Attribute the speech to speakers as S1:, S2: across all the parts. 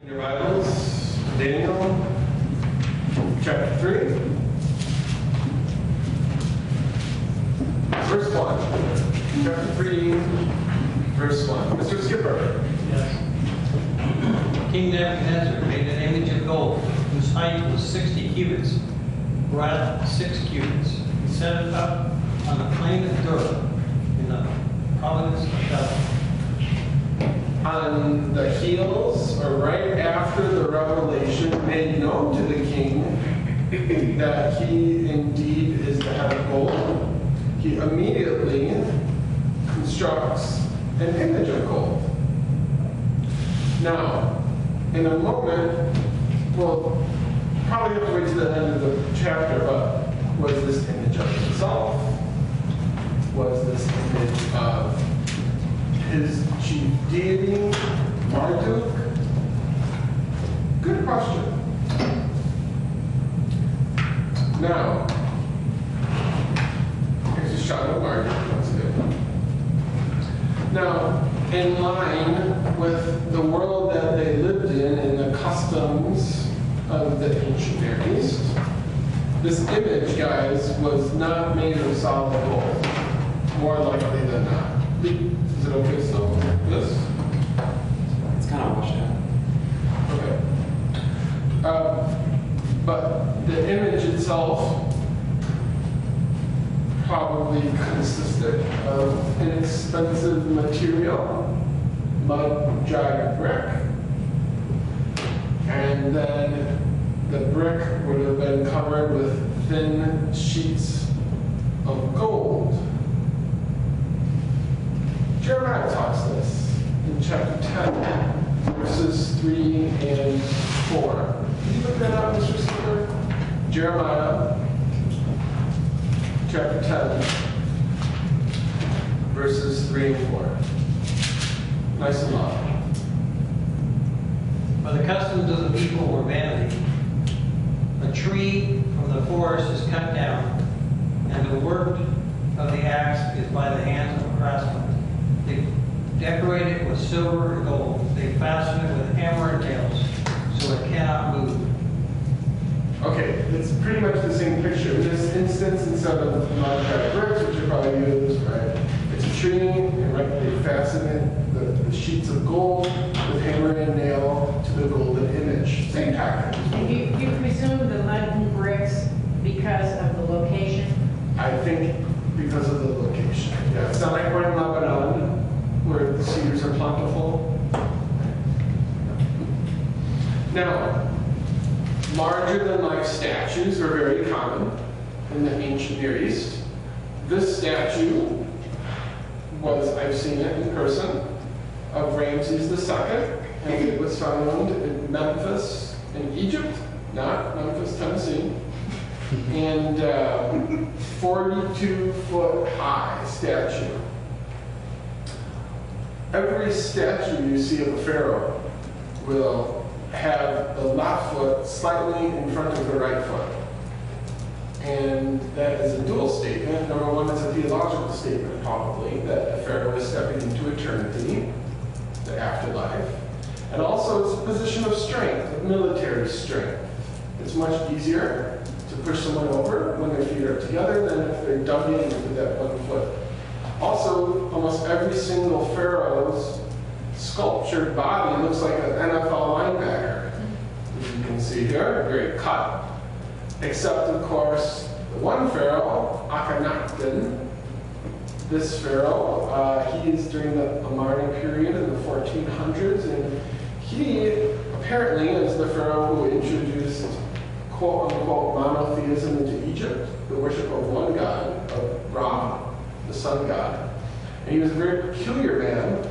S1: Your Bibles, Daniel, chapter 3, verse 1. Chapter 3, verse 1. Mr. Skipper.
S2: Yes. King Nebuchadnezzar made an image of gold, whose height was 60 cubits, breadth 6 cubits. He set it up on the plain of Dura, in the province of Babylon.
S1: On the heels, or right after the revelation made known to the king that he indeed is the head of gold, he immediately constructs an image of gold. Now, in a moment, we'll probably have to wait to the end of the chapter, but was this image of himself? Was this image of his chief deity, Marduk? Good question. Now, here's a shot of Marduk. That's good. Now, in line with the world that they lived in and the customs of the ancient Near East, this image, guys, was not made of solid gold, more likely than not. Is it okay still? This?
S3: It's kind of washed out.
S1: Okay. But the image itself probably consisted of inexpensive material, mud, dried brick, and then the brick would have been covered with thin sheets of gold. Jeremiah talks this in chapter 10, verses 3 and 4. Can you look that up, Mr. Skipper? Jeremiah, chapter 10, verses 3 and 4. Nice and loud.
S2: For the customs of the people were vanity. A tree from the forest is cut down, and the work of the axe is by the hands of a craftsman. They decorate it with silver and gold. They fasten it with hammer and nails, so it cannot move.
S1: Okay, it's pretty much the same picture. In this instance, instead of mud bricks, which are probably used, right? It's a tree, and right, they fasten it, the sheets of gold with hammer and nail to the golden image. Same pattern.
S4: And you presume the mud and bricks because of the location?
S1: I think because of the location. Yeah, it's not like we're in Lebanon, where the cedars are plentiful. Now, larger-than-life statues were very common in the ancient Near East. This statue was, I've seen it in person, of Ramses II, and it was found in Memphis, in Egypt, not Memphis, Tennessee, and 42-foot high statue. Every statue you see of a pharaoh will have the left foot slightly in front of the right foot. And that is a dual statement. Number one, it's a theological statement, probably, that a pharaoh is stepping into eternity, the afterlife. And also, it's a position of strength, of military strength. It's much easier to push someone over when their feet are together than if they're dug in with that one foot. Also, almost every single pharaoh's sculptured body looks like an NFL linebacker. As you can see here, very cut. Except, of course, the one pharaoh, Akhenaten. This pharaoh, he is during the Amarna period in the 1400s, and he apparently is the pharaoh who introduced quote-unquote monotheism into Egypt, the worship of one god, of Ra, the sun god. And he was a very peculiar man.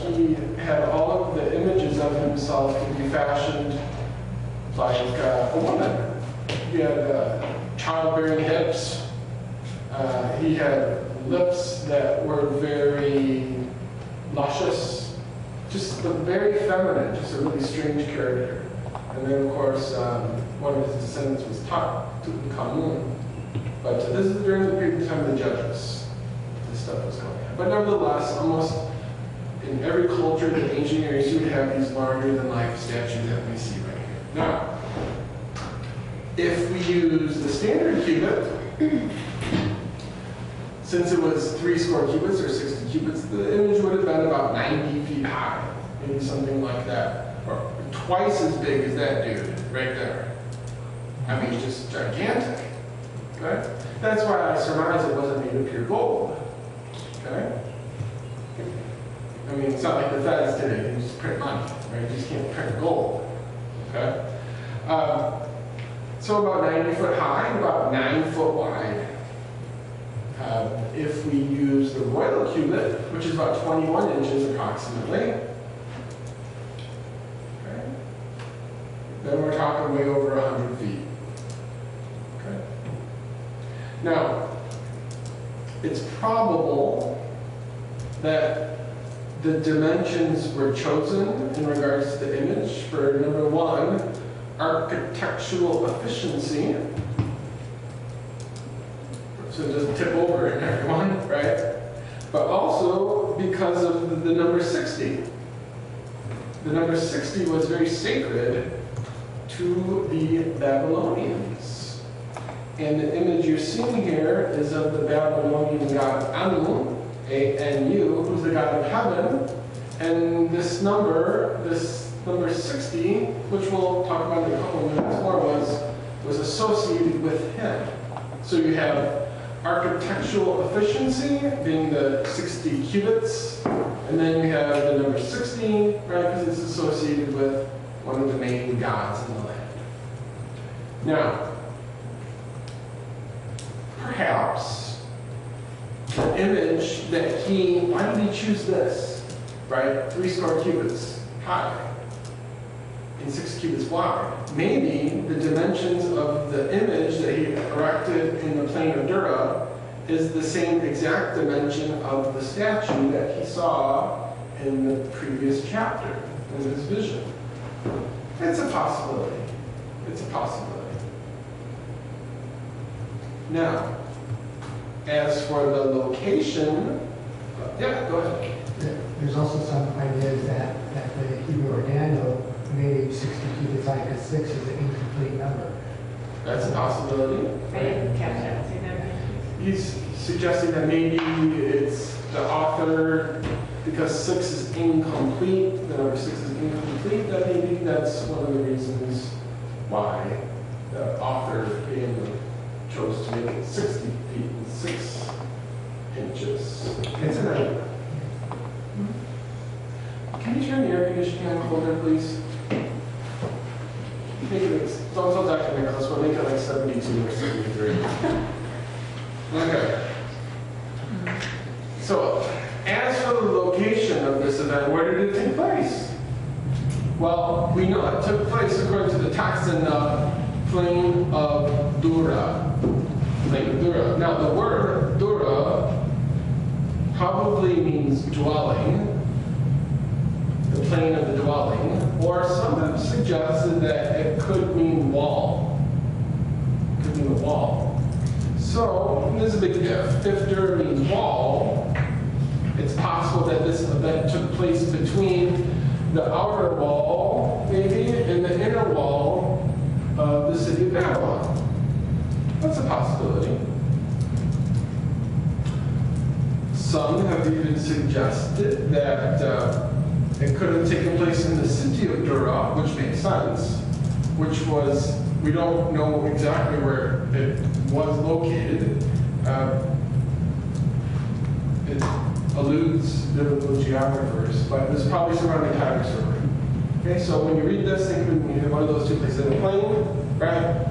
S1: He had all of the images of himself to be fashioned like a woman. He had childbearing hips. He had lips that were very luscious, just very feminine, just a really strange character. And then, of course, one of his descendants was Tutankhamun. But this is during the period of time of the Judges. This stuff was going on. But nevertheless, almost in every culture that ancient Near East would have these larger than life statues that we see right here. Now, if we use the standard cubit, since it was 3 square cubits or 60 cubits, the image would have been about 90 feet high, maybe something like that, or twice as big as that dude right there. I mean, just gigantic. Okay? That's why I surmise it wasn't made of pure gold. Okay? I mean, it's not like the feds today. You just print money, right? You just can't print gold. Okay? So about 90 foot high, about 9 foot wide. If we use the royal cubit, which is about 21 inches approximately, okay, then we're talking way over 100 feet. Okay. Now, it's probable that the dimensions were chosen in regards to the image for, number one, architectural efficiency. So it doesn't tip over in everyone, right? But also because of the number 60. The number 60 was very sacred to the Babylonians. And the image you're seeing here is of the Babylonian god Anu, A-N-U, who's the god of heaven. And this number 60, which we'll talk about in a couple of minutes more, was associated with him. So you have architectural efficiency being the 60 cubits, and then you have the number 60, right, because it's associated with one of the main gods in the land. Now, perhaps the image that why did he choose this, right? 3 square cubits high and 6 cubits wide. Maybe the dimensions of the image that he erected in the plain of Dura is the same exact dimension of the statue that he saw in the previous chapter, in his vision. It's a possibility. It's a possibility. Now, as for the location, yeah, go ahead.
S5: There's also some ideas that the Hebrew or Daniel made 60 cubits high because 6 is an incomplete number.
S1: That's a possibility.
S4: I didn't catch that. Say that again.
S1: He's suggesting that maybe it's the author, because 6 is incomplete, the number 6 is incomplete, that maybe that's one of the reasons why the author chose to make it 60 feet and 6 inches. It's an idea. Can you turn the air conditioning on colder, please? Make it, don't tell Dr. Nicholas, we'll make it like 72 or 73. Okay. So, as for the location of this event, where did it take place? Well, we know it took place according to the text in the plain of Dura. Plain of Dura. Now, the word Dura probably means dwelling, the plain of the dwelling, or some have suggested that it could mean wall. It could mean a wall. So, there's a big if. If Dura means wall, it's possible that this event took place between the outer wall, maybe, and the inner wall of the city of Babylon. That's a possibility. Some have even suggested that it could have taken place in the city of Dura, which makes sense, which was, we don't know exactly where it was located. It eludes biblical geographers, but it was probably somewhere on the Tigris River. Okay, so when you read this, think of one of those two places in the plain, right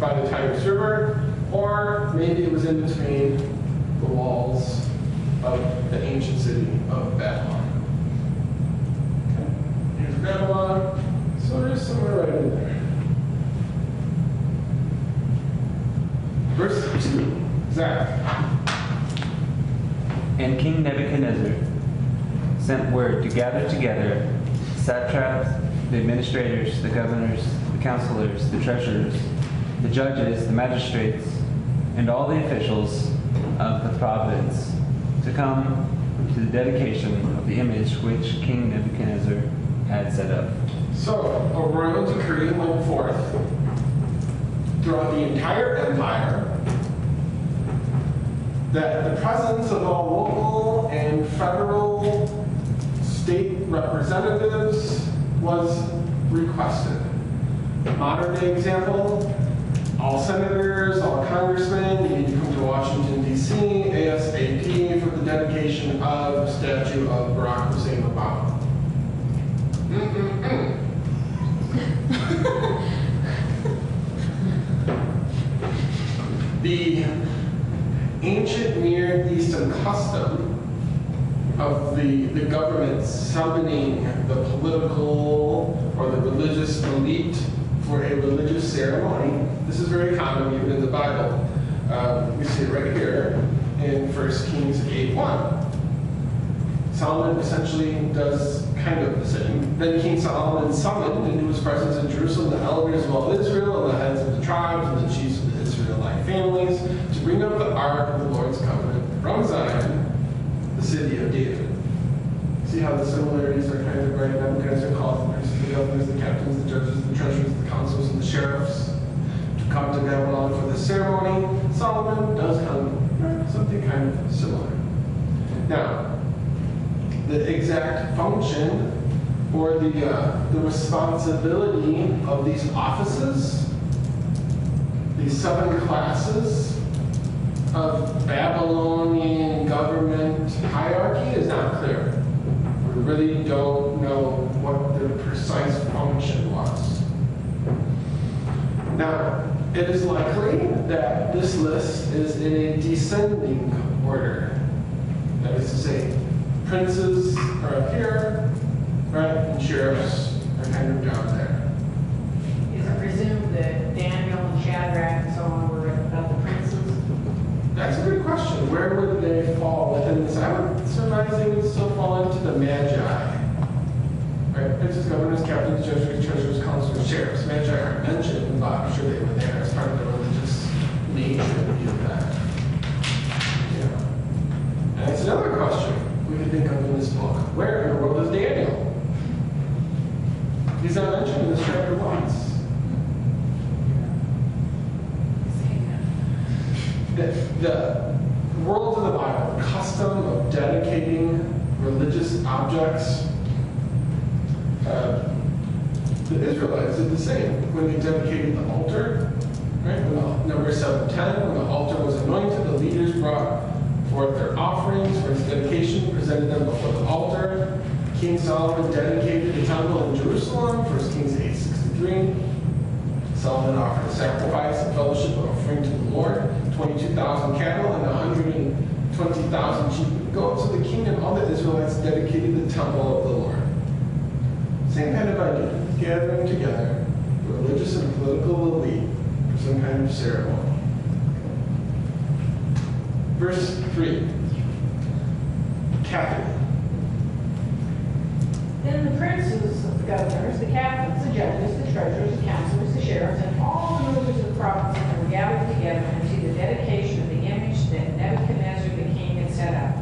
S1: by the Tigris River, or maybe it was in between the walls of the ancient city of Babylon. Okay. Here's Babylon, so there's somewhere right in there. Verse 2, Zach.
S6: And King Nebuchadnezzar sent word to gather together satraps, the administrators, the governors, the counselors, the treasurers, the judges, the magistrates, and all the officials of the province to come to the dedication of the image which King Nebuchadnezzar had set up.
S1: So, a royal decree went forth throughout the entire empire that the presence of all local and federal state representatives was requested. Modern day example, all senators, all congressmen, you need to come to Washington, D.C. ASAP for the dedication of the statue of Barack Hussein Obama. The ancient Near Eastern custom of the government summoning the political or the religious elite for a religious ceremony. This is very common even in the Bible. We see it right here in 1 Kings 8:1. Solomon essentially does kind of the same. Then King Solomon summoned into his presence in Jerusalem the elders of all Israel and the heads of the tribes and the chiefs of the Israelite families to bring up the ark of the Lord's covenant from Zion, the city of David. See how the similarities are kind of right? Nebuchadnezzar called the priests, the governors, the captains, the judges, the treasurers, the councils, and the sheriffs to come to Babylon for the ceremony. Solomon does come something kind of similar. Now, the exact function or the responsibility of these offices, these 7 classes of Babylonian government hierarchy is not clear. We really don't know what their precise function was. Now, it is likely that this list is in a descending order. That is to say, princes are up here, right, and sheriffs are kind of down there.
S4: Is it presumed that Daniel and Shadrach and so on were of the princes?
S1: That's a good question. Where would they fall within this? I would surmise they would still fall into the Magi. Right? Princes, governors, captains, judges, treasurers, counselors, sheriffs. Magi aren't mentioned, but I'm sure they were there as part of the religious nature of that. Yeah. And that's another question we can think of in this book. Where in the world is Daniel? He's not mentioned in this chapter once. The world of the Bible, the custom of dedicating religious objects, the Israelites did the same when they dedicated the altar. Right? When Numbers 7:10, when the altar was anointed, the leaders brought forth their offerings for its dedication, presented them before the altar. King Solomon dedicated the temple in Jerusalem, 1 Kings 8:63. Solomon offered a sacrifice and fellowship offering to the Lord, 22,000 cattle and 120,000 sheep and goats. So the king and all the Israelites dedicated the temple of the Lord. Same kind of idea, gathering together the religious and political elite for some kind of ceremony. Verse 3, Catherine.
S4: Then the princes, the governors, the captains, the judges, the treasurers, the counselors, the sheriffs, and all the rulers of the provinces were gathered together unto the dedication of the image that Nebuchadnezzar the king had set up.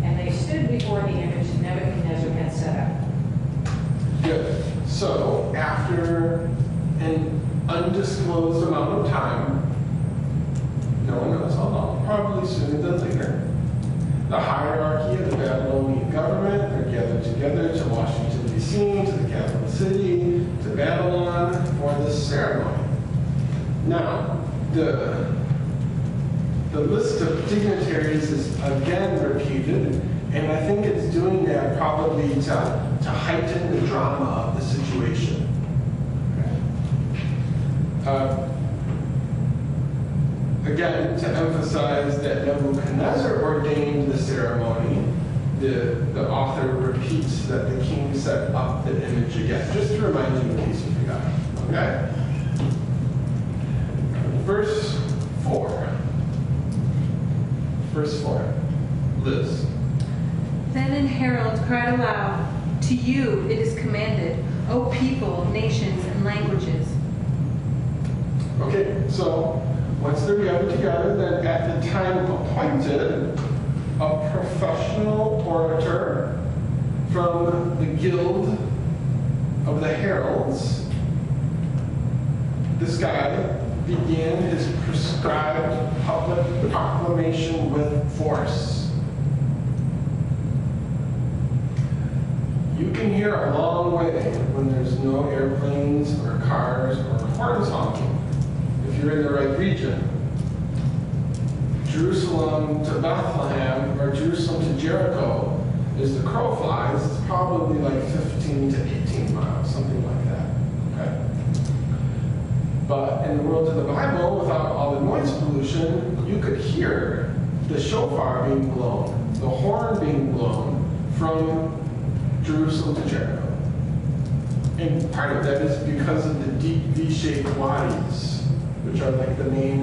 S4: And they stood before the image that Nebuchadnezzar had set up.
S1: Good. So, after an undisclosed amount of time, no one knows how long, probably sooner than later, the hierarchy of the Babylonian government are gathered together to Washington, D.C., to the capital city, to Babylon for this ceremony. Now, the list of dignitaries is again repeated, and I think it's doing that probably to heighten the drama of the situation. Again, to emphasize that Nebuchadnezzar ordained the ceremony, the author repeats that the king set up the image again, just to remind you in case you forgot. Okay? Verse 4. Verse 4. Liz.
S7: Then an herald cried aloud, "To you it is commanded, O people, nations, and languages."
S1: Okay, so once they're gathered together, then at the time appointed, a professional orator from the Guild of the Heralds. This guy began his prescribed public proclamation with force. You can hear a long way when there's no airplanes or cars or horns honking, if you're in the right region. Jerusalem to Bethlehem or Jerusalem to Jericho, as the crow flies, it's probably like 15 to 18 miles, something like that. Okay? But in the world of the Bible, without all the noise pollution, you could hear the shofar being blown, the horn being blown from Jerusalem to Jericho. And part of that is because of the deep V-shaped wadis, which are like the main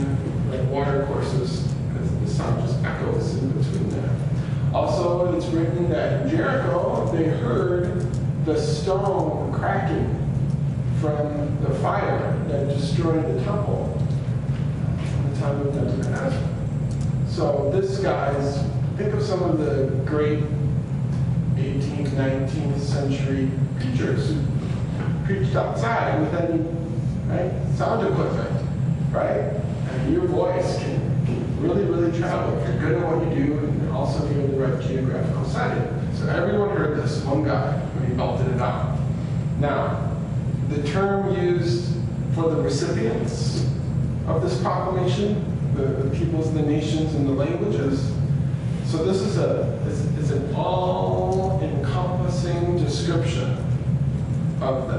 S1: water courses, because the sound just echoes in between there. Also, it's written that in Jericho, they heard the stone cracking from the fire that destroyed the temple in the time of Nebuchadnezzar. So this guy's, think of some of the great 18th, 19th century preachers who preached outside with any sound equipment, right? And your voice can really, really travel if you're good at what you do and also if you're in the right geographical setting. So everyone heard this, one guy, when he belted it out. Now, the term used for the recipients of this proclamation, the peoples, the nations, and the languages. So this is an all-encompassing description of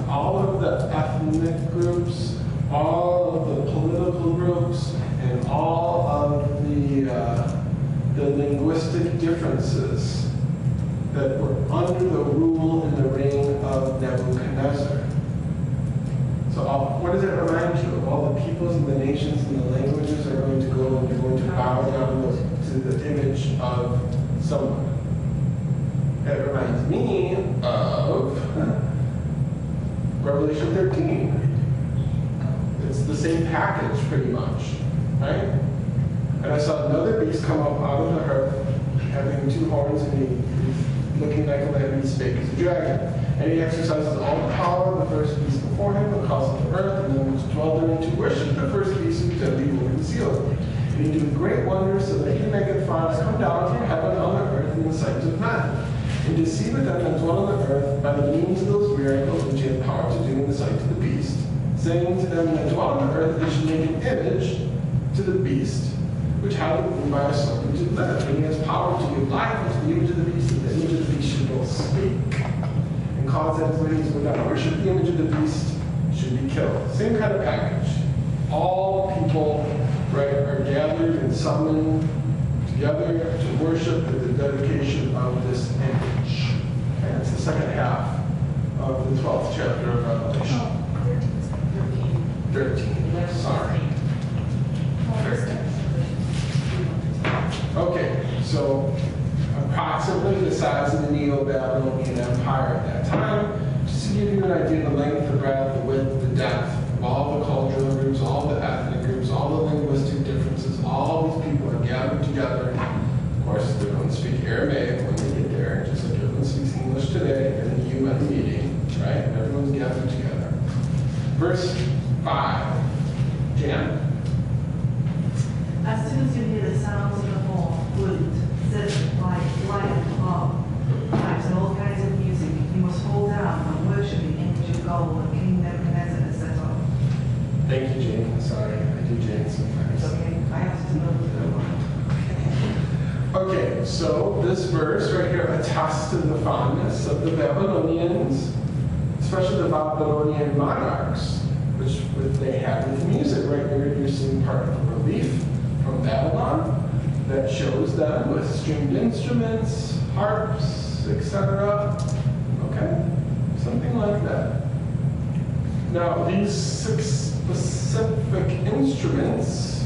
S1: all of the ethnic groups, all of the political groups, and all of the linguistic differences that were under the rule and the reign of Nebuchadnezzar. So what does it remind you of? All the peoples and the nations and the languages are going to go and you're going to bow down to the image of someone. It reminds me of Revelation 13. It's the same package pretty much, right? And I saw another beast come up out of the earth, having two horns, and he's looking like a lamb, and he spake as a dragon. And he exercises all the power of the first beast before him, the cause of the earth, and them which dwell therein to worship the first beast who shall be woven and sealed. And he doeth great wonders, so that he maketh fire come down from heaven on the earth in the sight of men, and deceiveth them that dwell on the earth by the means of those miracles which he hath power to do in the sight of the beast, saying to them that dwell on the earth, they should make an image to the beast, which hath been moved by a serpent to live. And he has power to give life unto the image of the beast, and the image of the beast should both speak, and cause that his enemies would not worship the image of the beast should be killed. Same kind of package. All people, right, are gathered and summoned together to worship at the dedication of this image. And it's the second half of the 12th chapter of Revelation. 13. Sorry. 13. Okay, so approximately the size of the Neo-Babylonian Empire at that time, just to give you an idea of the length, the breadth, the width, the depth of all the cultural groups, all the ethnic groups, all the linguistic differences, all these people are gathered together. Of course, they don't speak Aramaic when they get there, just like everyone speaks English today in the UN meeting, right? Everyone's gathered together. Verse 5. Jan?
S8: As soon as you hear the sounds of the horn, flute, zither, light, and harp, pipes, and all kinds of music, you must fall down and worship the image of gold that King Nebuchadnezzar has set up.
S1: Thank you, Jane. Sorry, I do Jane sometimes.
S8: It's okay. I have to know the one.
S1: Okay, so this verse right here attests to the fondness of the Babylonians, especially the Babylonian monarchs, which they had with music. Right here, you're seeing part of the relief from Babylon that shows them with stringed instruments, harps, etc. Okay, something like that. Now, these 6 specific instruments,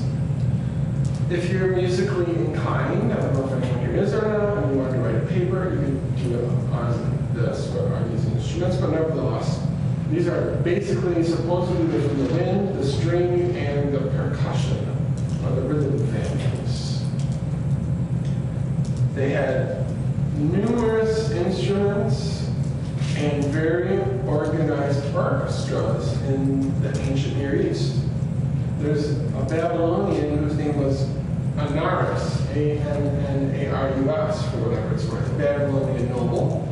S1: if you're musically inclined, I don't know if anyone here is or not, and you want to write a paper, you can do it on this or on these instruments, but nevertheless, these are basically supposedly from the wind, the string, and the percussion, or the rhythm families. They had numerous instruments and very organized orchestras in the ancient Near East. There's a Babylonian whose name was Anarus, A-N-N-A-R-U-S, for whatever it's worth, a Babylonian noble.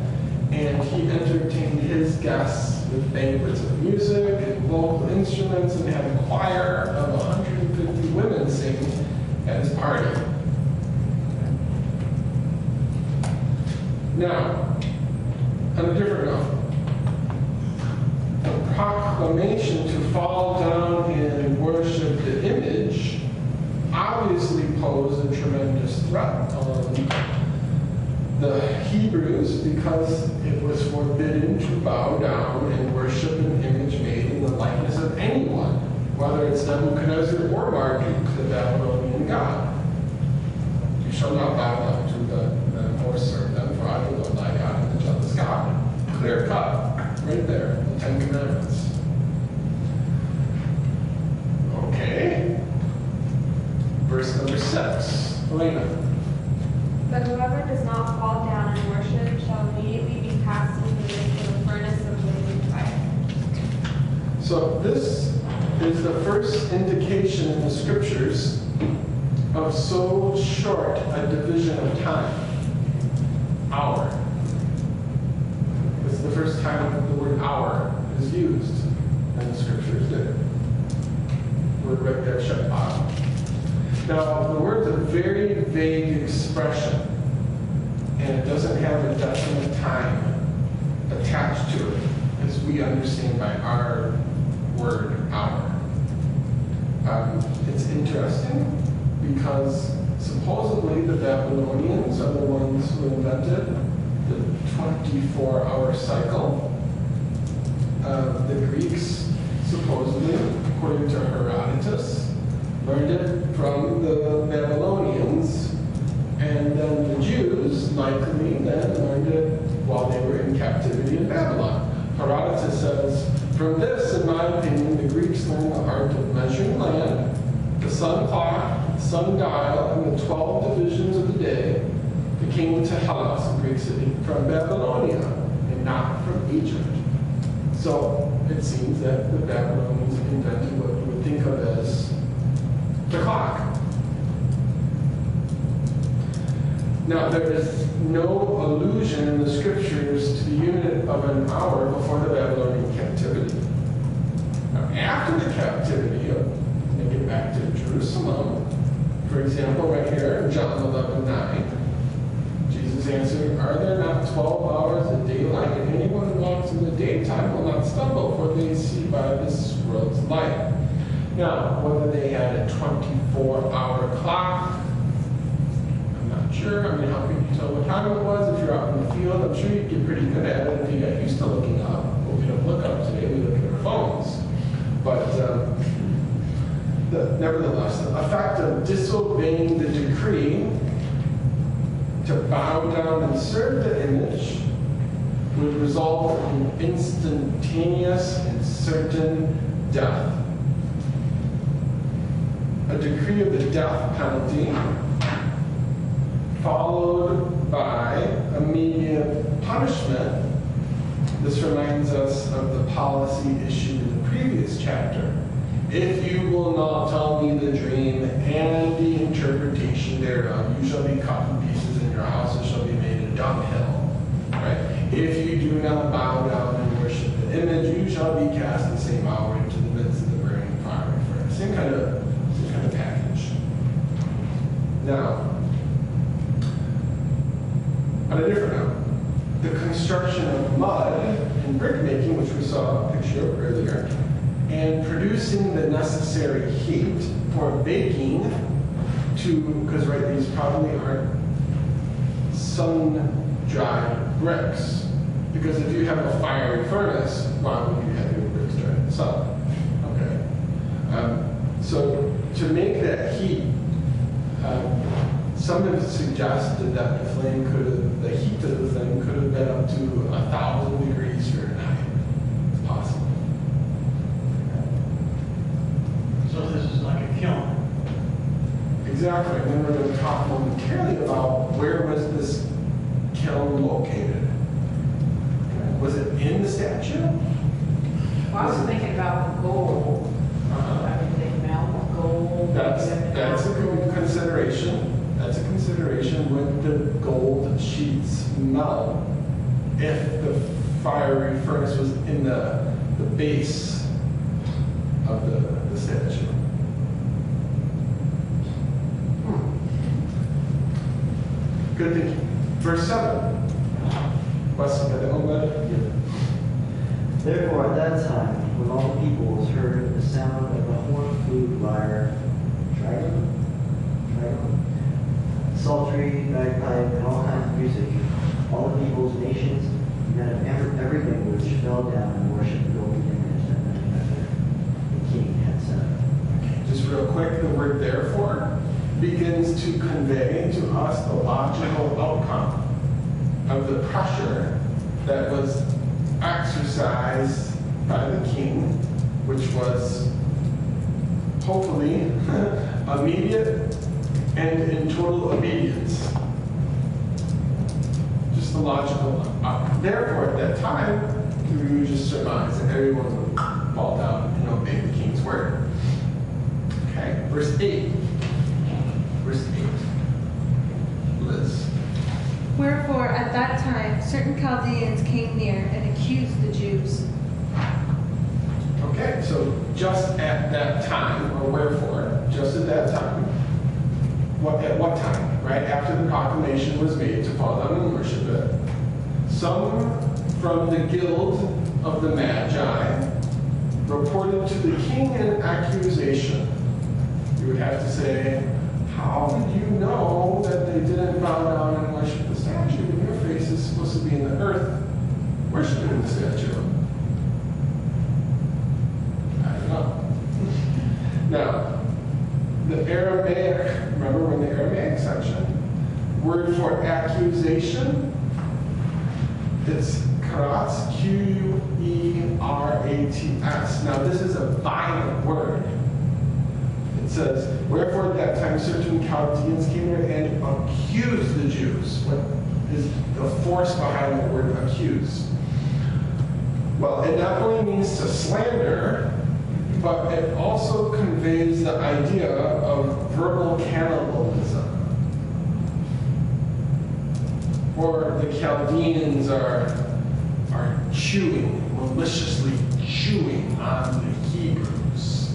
S1: And he entertained his guests with banquets of music and vocal instruments and had a choir of 150 women sing at his party. Now, on a different note, the proclamation to fall down and worship the image obviously posed a tremendous threat on the Hebrews because it was forbidden to bow down and worship an image made in the likeness of anyone, whether it's Nebuchadnezzar or Marduk, the Babylonian god. You shall not bow down to them or serve them, for I will thy God and the jealous God. Clear cut, right there, the Ten Commandments. Okay. Verse number 6. Elena.
S9: But whoever does not fall down and worship shall immediately be cast into the furnace of blazing fire.
S1: So this is the first indication in the scriptures of so short a division of time. Hour. This is the first time the word hour is used in the scriptures. The word right there, Shabbat. Now, the word's a very vague expression, and it doesn't have a definite time attached to it, as we understand by our word, hour. It's interesting because supposedly the Babylonians are the ones who invented the 24-hour cycle. The Greeks, supposedly, according to Herodotus, learned it from the Babylonians, and then the Jews likely then learned it while they were in captivity in Babylon. Herodotus says, from this, in my opinion, the Greeks learned the art of measuring land, the sun clock, sundial, and the 12 divisions of the day. They came to Hellas, a Greek city, from Babylonia, and not from Egypt. So it seems that the Babylonians invented what you would think of as the clock. Now, there is no allusion in the scriptures to the unit of an hour before the Babylonian captivity. Now, after the captivity, they get back to Jerusalem. For example, right here in John 11:9, Jesus answered, are there not 12 hours of daylight? And anyone who walks in the daytime will not stumble, for they see by this world's light. Now, whether they had a 24-hour clock, I'm not sure. I mean, how can you tell what time it was if you're out in the field? I'm sure you'd get pretty good at it if you got used to looking up. Well, we don't look up today, we look at our phones. But nevertheless, the effect of disobeying the decree to bow down and serve the image would result in instantaneous and certain death. A decree of the death penalty followed by immediate punishment. This reminds us of the policy issued in the previous chapter. If you will not tell me the dream and the interpretation thereof, you shall be cut in pieces and your houses shall be made a dunghill. Right? If you do not bow down and worship the image, you shall be cast the same hour into the midst of the burning fiery furnace. Same kind of package. Now, on a different note, the construction of mud and brick making, which we saw a picture of earlier, and producing the necessary heat for baking because these probably aren't sun-dried bricks. Because if you have a fiery furnace, why would you have your bricks dried in the sun? Okay. So to make that heat, some have suggested that the heat of the thing could have been up to 1,000 degrees Fahrenheit. It's possible.
S2: So this is like a kiln.
S1: Exactly. And then we're going to talk momentarily about where was this kiln statue?
S4: Well, I was thinking about the gold. I mean, they melt gold.
S1: That's a good consideration. That's a consideration. Would the gold sheets melt if the fiery furnace was in the base of the statue? Good thinking. Verse 7. Wes, you got that one, bud?
S10: Therefore, at that time, when all the peoples heard the sound of the horn, flute, lyre, trigon, psaltery, bagpipe, and all kinds of music, all the peoples, nations, men of every language fell down and worshipped the golden image that Nebuchadnezzar, the king, had set up.
S1: Just real quick, the word therefore begins to convey to us the logical outcome of the pressure that was exercised by the king, which was hopefully immediate and in total obedience. Just the logical outcome. Therefore, at that time, we would just surmise that everyone would fall down and obey the king's word. Okay, verse 8. Verse 8. Liz.
S7: Wherefore, at that time, certain Chaldeans came near and accused the Jews.
S1: Okay, so just at that time, or wherefore, just at that time, at what time? Right after the proclamation was made to fall down and worship it, some from the guild of the Magi reported to the king an accusation. You would have to say, how did you know that they didn't bow down and worship the statue? Your face is supposed to be in the earth, worshiping the statue. I don't know. Now, the Aramaic, remember when the Aramaic section, word for accusation, it's karatz, Q-U-E-R-A-T-S. Now, this is a violent word. It says, wherefore at that time certain Chaldeans came here and accused the Jews. What is the force behind the word accuse? Well, it not only means to slander, but it also conveys the idea of verbal cannibalism. Or the Chaldeans are chewing, maliciously chewing on the Hebrews,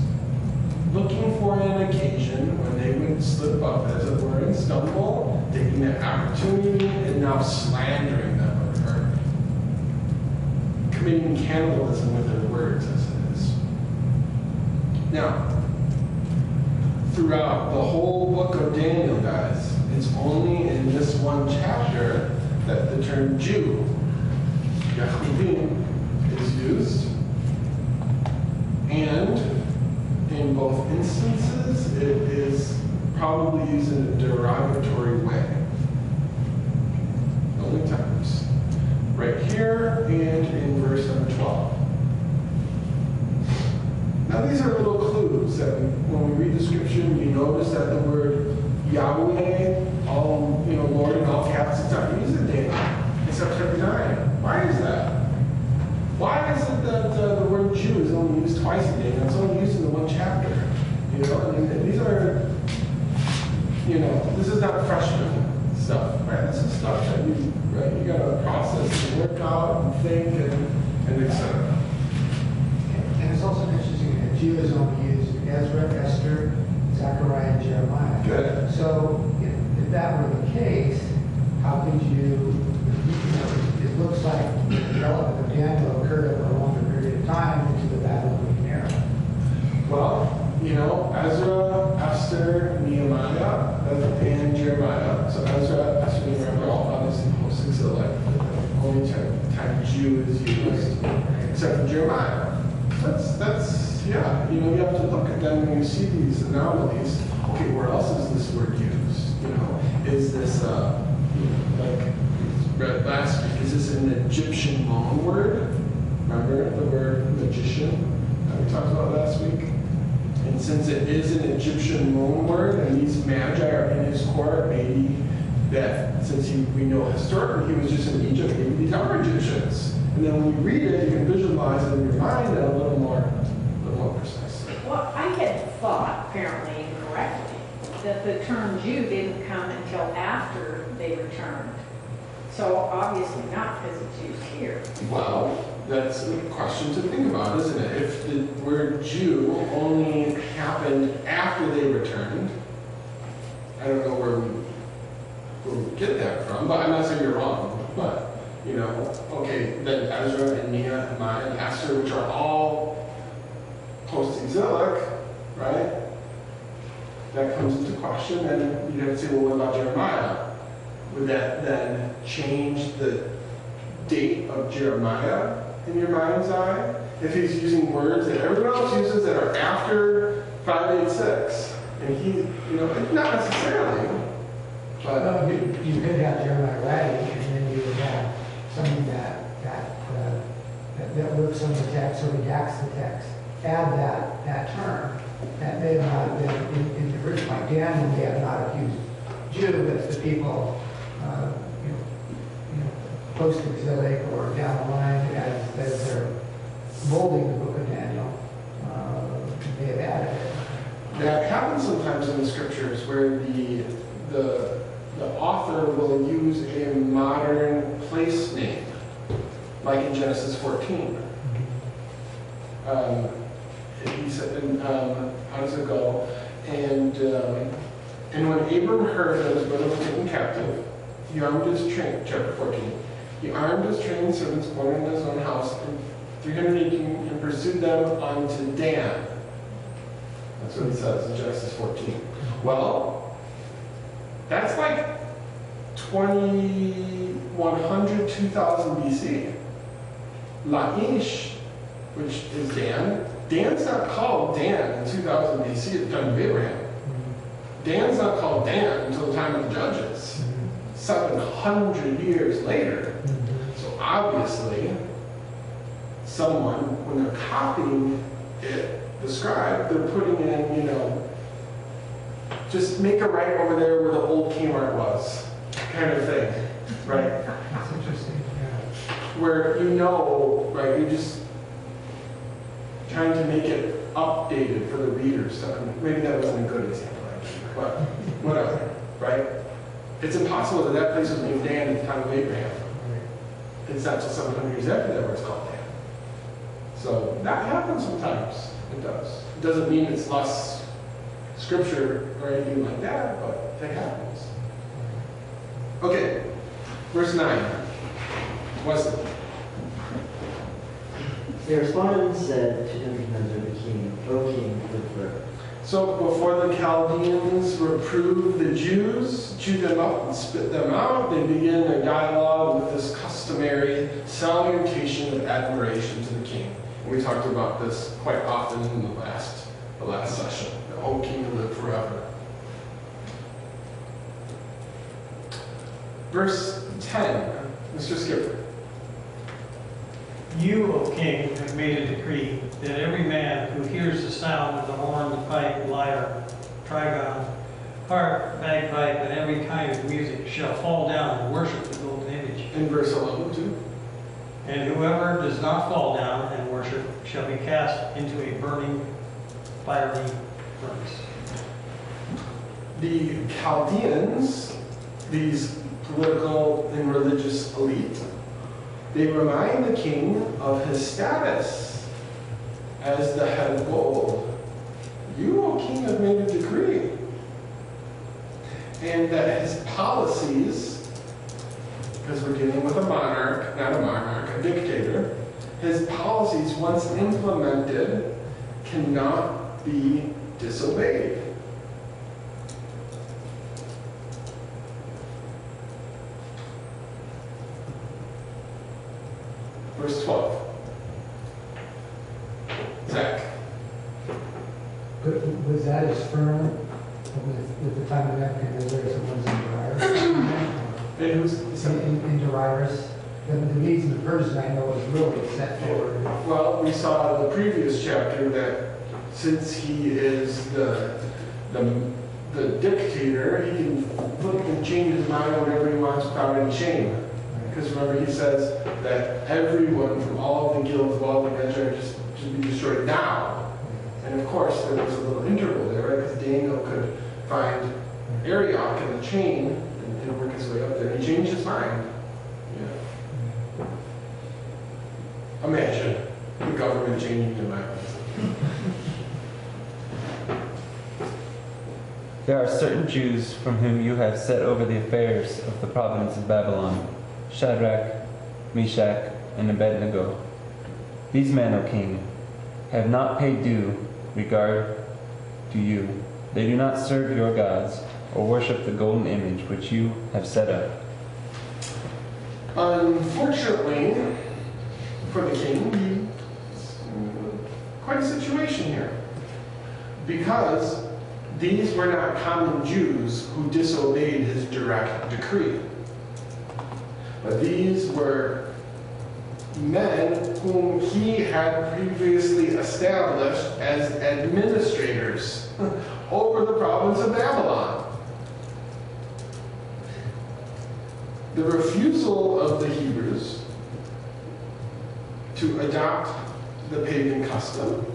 S1: looking for an occasion when they would slip up, as it were, and stumble, taking that opportunity and now slandering them or committing cannibalism with their words, as it is. Now, throughout the whole book of Daniel, guys, it's only in this one chapter that the term Jew, Yahudim, is used. And in both instances, it is probably used in a derogatory way. The only times. Right here and in verse number 12. Now these are little clues that when we read the scripture, you notice that the word Yahweh, all, Lord in all caps, it's not used in Daniel, except chapter 9. Why is that? Why is it that the word Jew is only used twice in Daniel? It's only used in the one chapter. These are, this is not freshman stuff, right? This is stuff that you got to process and work out and think and etc.
S5: And it's also interesting that Jew is only used Ezra, Esther, Zechariah, and Jeremiah.
S1: Good.
S5: So if that were the case, how could it looks like the development of Daniel occurred over a longer period of time into the Babylonian era.
S1: Well, Ezra, Esther, Nehemiah, and Jeremiah. So Ezra, Esther, and Nehemiah are all obviously posting, so like the only time Jew is used, except for Jeremiah. That's you have to look at them when you see these anomalies. Okay, where else is this word used? Is this like read last week? Is this an Egyptian loan word? Remember the word magician that we talked about last week? And since it is an Egyptian loan word, and these magi are in his court, maybe that since we know historically he was just in Egypt, maybe these are Egyptians. And then when you read it, you can visualize it in your mind a little more precisely.
S4: Well, I had thought, apparently incorrectly, that the term Jew didn't come until after they returned. So obviously not because it's used here.
S1: Well, that's a question to think about, isn't it? If the word Jew only happened after they returned, I don't know where we get that from, but I'm not saying you're wrong. But, you know, okay, then Ezra and Nehemiah and Esther, which are all post-exilic, right? That comes into question, and you have to say, well, what about Jeremiah? Would that then change the date of Jeremiah in your mind's eye? If he's using words that everyone else uses that are after 586, and he, you know, not necessarily, but
S5: Well, you could have Jeremiah writing, and then you would have something that looks on the text or redacts the text. Add that term. That may not have been in the original. Like Daniel may have not have used Jew, but it's the people, post-exilic or down the line as they're molding the book of Daniel, they have added it.
S1: that happens sometimes in the scriptures where the author will use a modern place name, like in Genesis 14. He said, how does it go? And when Abram heard that his brother was taken captive, he armed his trained, chapter 14, he armed his trained servants born in his own house, and 318, and pursued them unto Dan. That's what he says in Genesis 14. Well, that's like 2100, 2000 BC. Laish, which is Dan, Dan's not called Dan in 2000 BC at the time of Abraham. Dan's not called Dan until the time of the Judges, 700 years later. So obviously, someone, when they're copying it, the scribe, they're putting in, just make a right over there where the old Kmart was, kind of thing, right?
S5: That's interesting, yeah.
S1: Where right, you're just trying to make it updated for the readers. So maybe that wasn't a good example, actually, but whatever, right? It's impossible that place was named Dan at the time of Abraham. It's not until 700 years after that where it's called Dan. So that happens sometimes. It does. It doesn't mean it's less scripture or anything like that, but it happens. Okay, verse 9. Wesley.
S10: They responded and said to Nebuchadnezzar the king, O king, live forever.
S1: So before the Chaldeans reprove the Jews, chew them up and spit them out, they begin a dialogue with this customary salutation of admiration to the king. And we talked about this quite often in the last session. The O king, live forever. Verse 10, Mr. Skipper.
S2: You, O king, have made a decree that every man who hears the sound of the horn, the pipe, lyre, trigon, harp, bagpipe, and every kind of music shall fall down and worship the golden image.
S1: In verse 11, too.
S2: And whoever does not fall down and worship shall be cast into a burning, fiery furnace.
S1: The Chaldeans, these political and religious elite, they remind the king of his status as the head of gold. You, O king, have made a decree. And that his policies, because we're dealing with a monarch, not a monarch, a dictator, his policies, once implemented, cannot be disobeyed. Verse 12. Zach.
S5: Was that as firm with the time of Nebuchadnezzar as it was in Darius? In Darius? The Medes and the Persians, I know, was really set forward.
S1: Well, we saw in the previous chapter that since he is the dictator, he can flip and change his mind whenever he wants without any shame.
S5: Right.
S1: Because remember, he says that everyone from all the guilds of all the men should be destroyed now. And of course, there was a little interval there, right? Because Daniel could find Arioch in the chain and work his way up there. And he changed his mind. Yeah. Imagine the government changing their mind.
S6: There are certain Jews from whom you have set over the affairs of the province of Babylon, Shadrach, Meshach, and Abednego. These men, O king, have not paid due regard to you. They do not serve your gods or worship the golden image which you have set up.
S1: Unfortunately, for the king, quite a situation here. Because these were not common Jews who disobeyed his direct decree. But these were men whom he had previously established as administrators over the province of Babylon. The refusal of the Hebrews to adopt the pagan custom,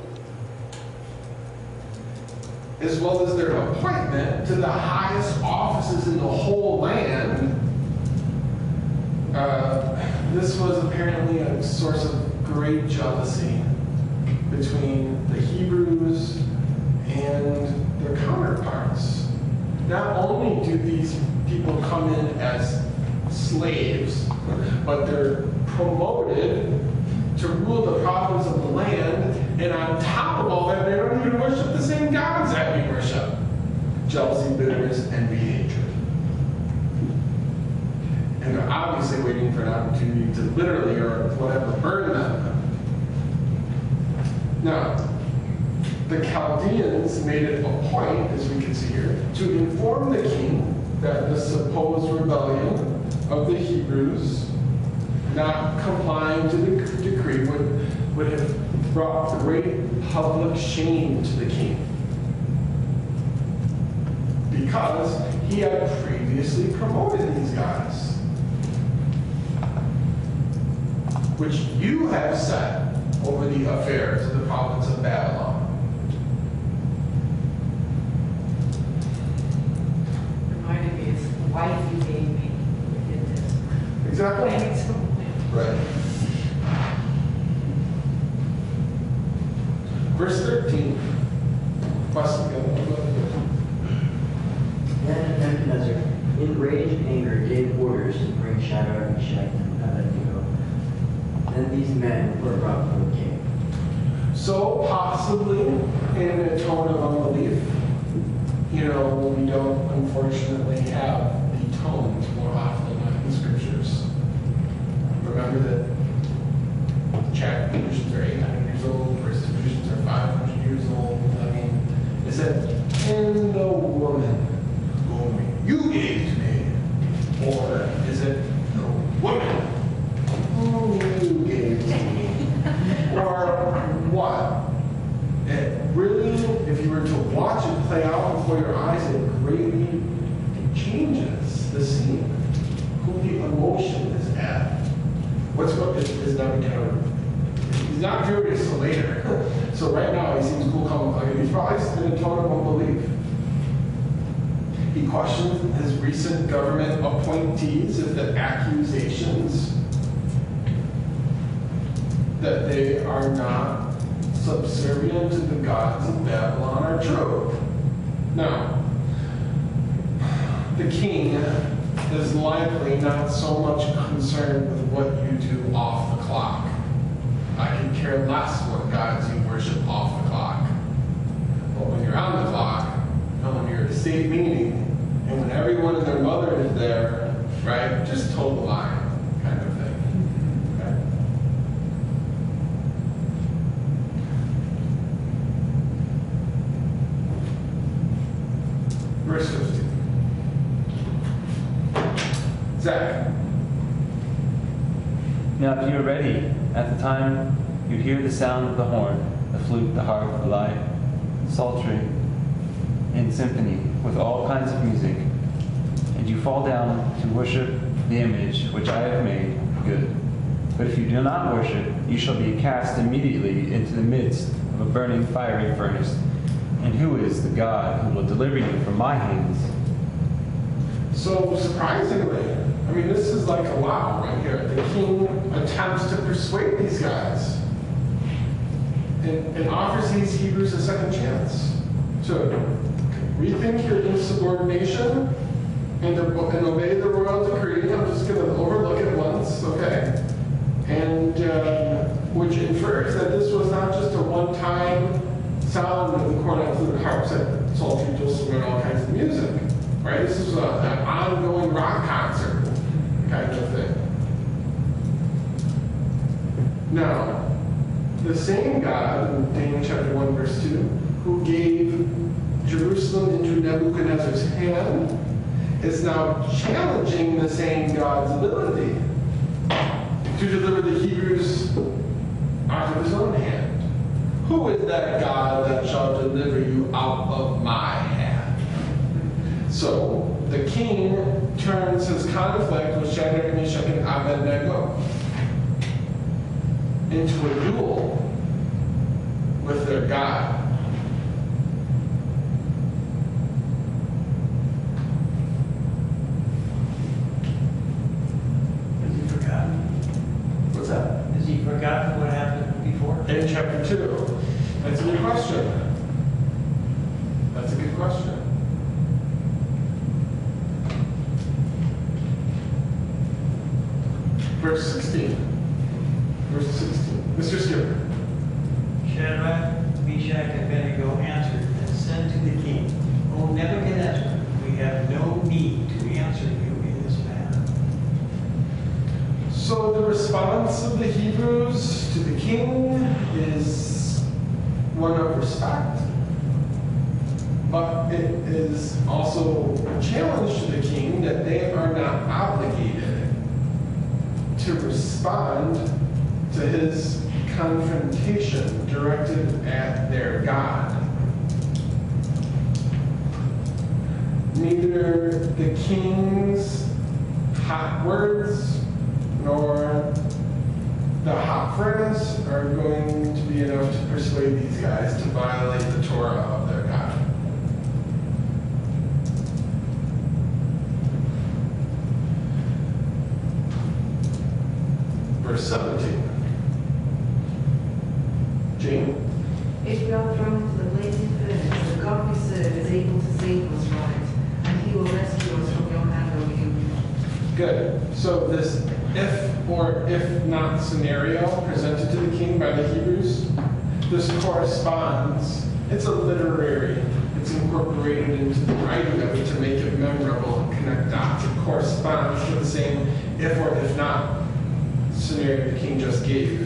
S1: as well as their appointment to the highest offices in the whole land, this was apparently a source of great jealousy between the Hebrews and their counterparts. Not only do these people come in as slaves, but they're promoted to rule the province of the land, and on top of all that, they don't even worship the same gods that we worship. Jealousy, bitterness, envy, hatred. And they're obviously waiting for an opportunity to literally, or whatever, burn them. Now, the Chaldeans made it a point, as we can see here, to inform the king that the supposed rebellion of the Hebrews not complying to the decree would have brought great public shame to the king. Because he had previously promoted these guys, which you have set over the affairs of the province of Babylon.
S4: Reminded me, it's the wife you gave me who did this.
S1: Exactly. Right. Verse 13.
S10: Then Nebuchadnezzar, in rage and anger, gave orders to bring Shadrach, Meshach, and Abednego. Then these men were brought before the king.
S1: So possibly in a tone of unbelief. You know, we don't unfortunately have the tones more often in scriptures. Remember that chapter traditions are 800 years old, verse traditions are 500 years old. I mean, it said, "And the woman whom you gave to me," or is it the woman whom you gave to me, or what? It really, if you were to watch it play out before your eyes, it greatly changes the scene, who the emotion is at. What is Nebuchadnezzar? He's not furious till later. So right now he seems cool, calm, and collected. He's probably in a tone of unbelief. He questioned his recent government appointees of the accusations that they are not subservient to the gods of Babylon are true. Now, the king is likely not so much concerned with what you do off the clock. I can care less what gods you worship off the clock. But when you're on the clock, and when you're at a state meeting, and when everyone and their mother is there, right, just toe the line kind of thing. Okay? Verse 15. Zach.
S6: Now if you are ready, at the time you hear the sound of the horn, the flute, the harp, the lyre, psaltery, in symphony, with all kinds of music, and you fall down to worship the image which I have made, good. But if you do not worship, you shall be cast immediately into the midst of a burning fiery furnace. And who is the God who will deliver you from my hands?
S1: So surprisingly, I mean, this is like a wow right here. The king attempts to persuade these guys and offers these Hebrews a second chance to rethink your insubordination and obey the royal decree. I'm just going to overlook it once, okay? And which infers that this was not just a one-time sound of the cornet, flute, harps, and psaltery, dulcimer, and all kinds of music, right? This is an ongoing rock concert kind of thing. Now, the same God in Daniel chapter 1, verse 2, who gave Jerusalem into Nebuchadnezzar's hand, is now challenging the same God's ability to deliver the Hebrews out of his own hand. Who is that God that shall deliver you out of my hand? So the king turns his conflict with Shadrach, Meshach, and Abednego into a duel with their God.
S2: Has he forgotten?
S1: What's that?
S2: Has he forgotten what happened before?
S1: In chapter 2. That's a good question. That's a good question. Verse 16. Verse 16. Mr. Skipper.
S2: Shadrach, Meshach, and Abednego answered and said to the king, O Nebuchadnezzar, we have no need to answer you in this manner.
S1: So the response of the Hebrews to the king is one of respect, but it is also a challenge to the king that they are not obligated to respond to his confrontation directed at their God. Neither the king's hot words nor the hot furnace are going to be enough to persuade these guys to violate the Torah of their God. Verse 17. Jane?
S8: If we are thrown into the blazing furnace, the God we serve is able to save us, right? And he will rescue us from your hand, O king.
S1: Good. So this if or if not scenario presented to the king by the Hebrews, this corresponds, it's a literary, it's incorporated into the writing of it to make it memorable and connect dots. It corresponds to the same if or if not scenario the king just gave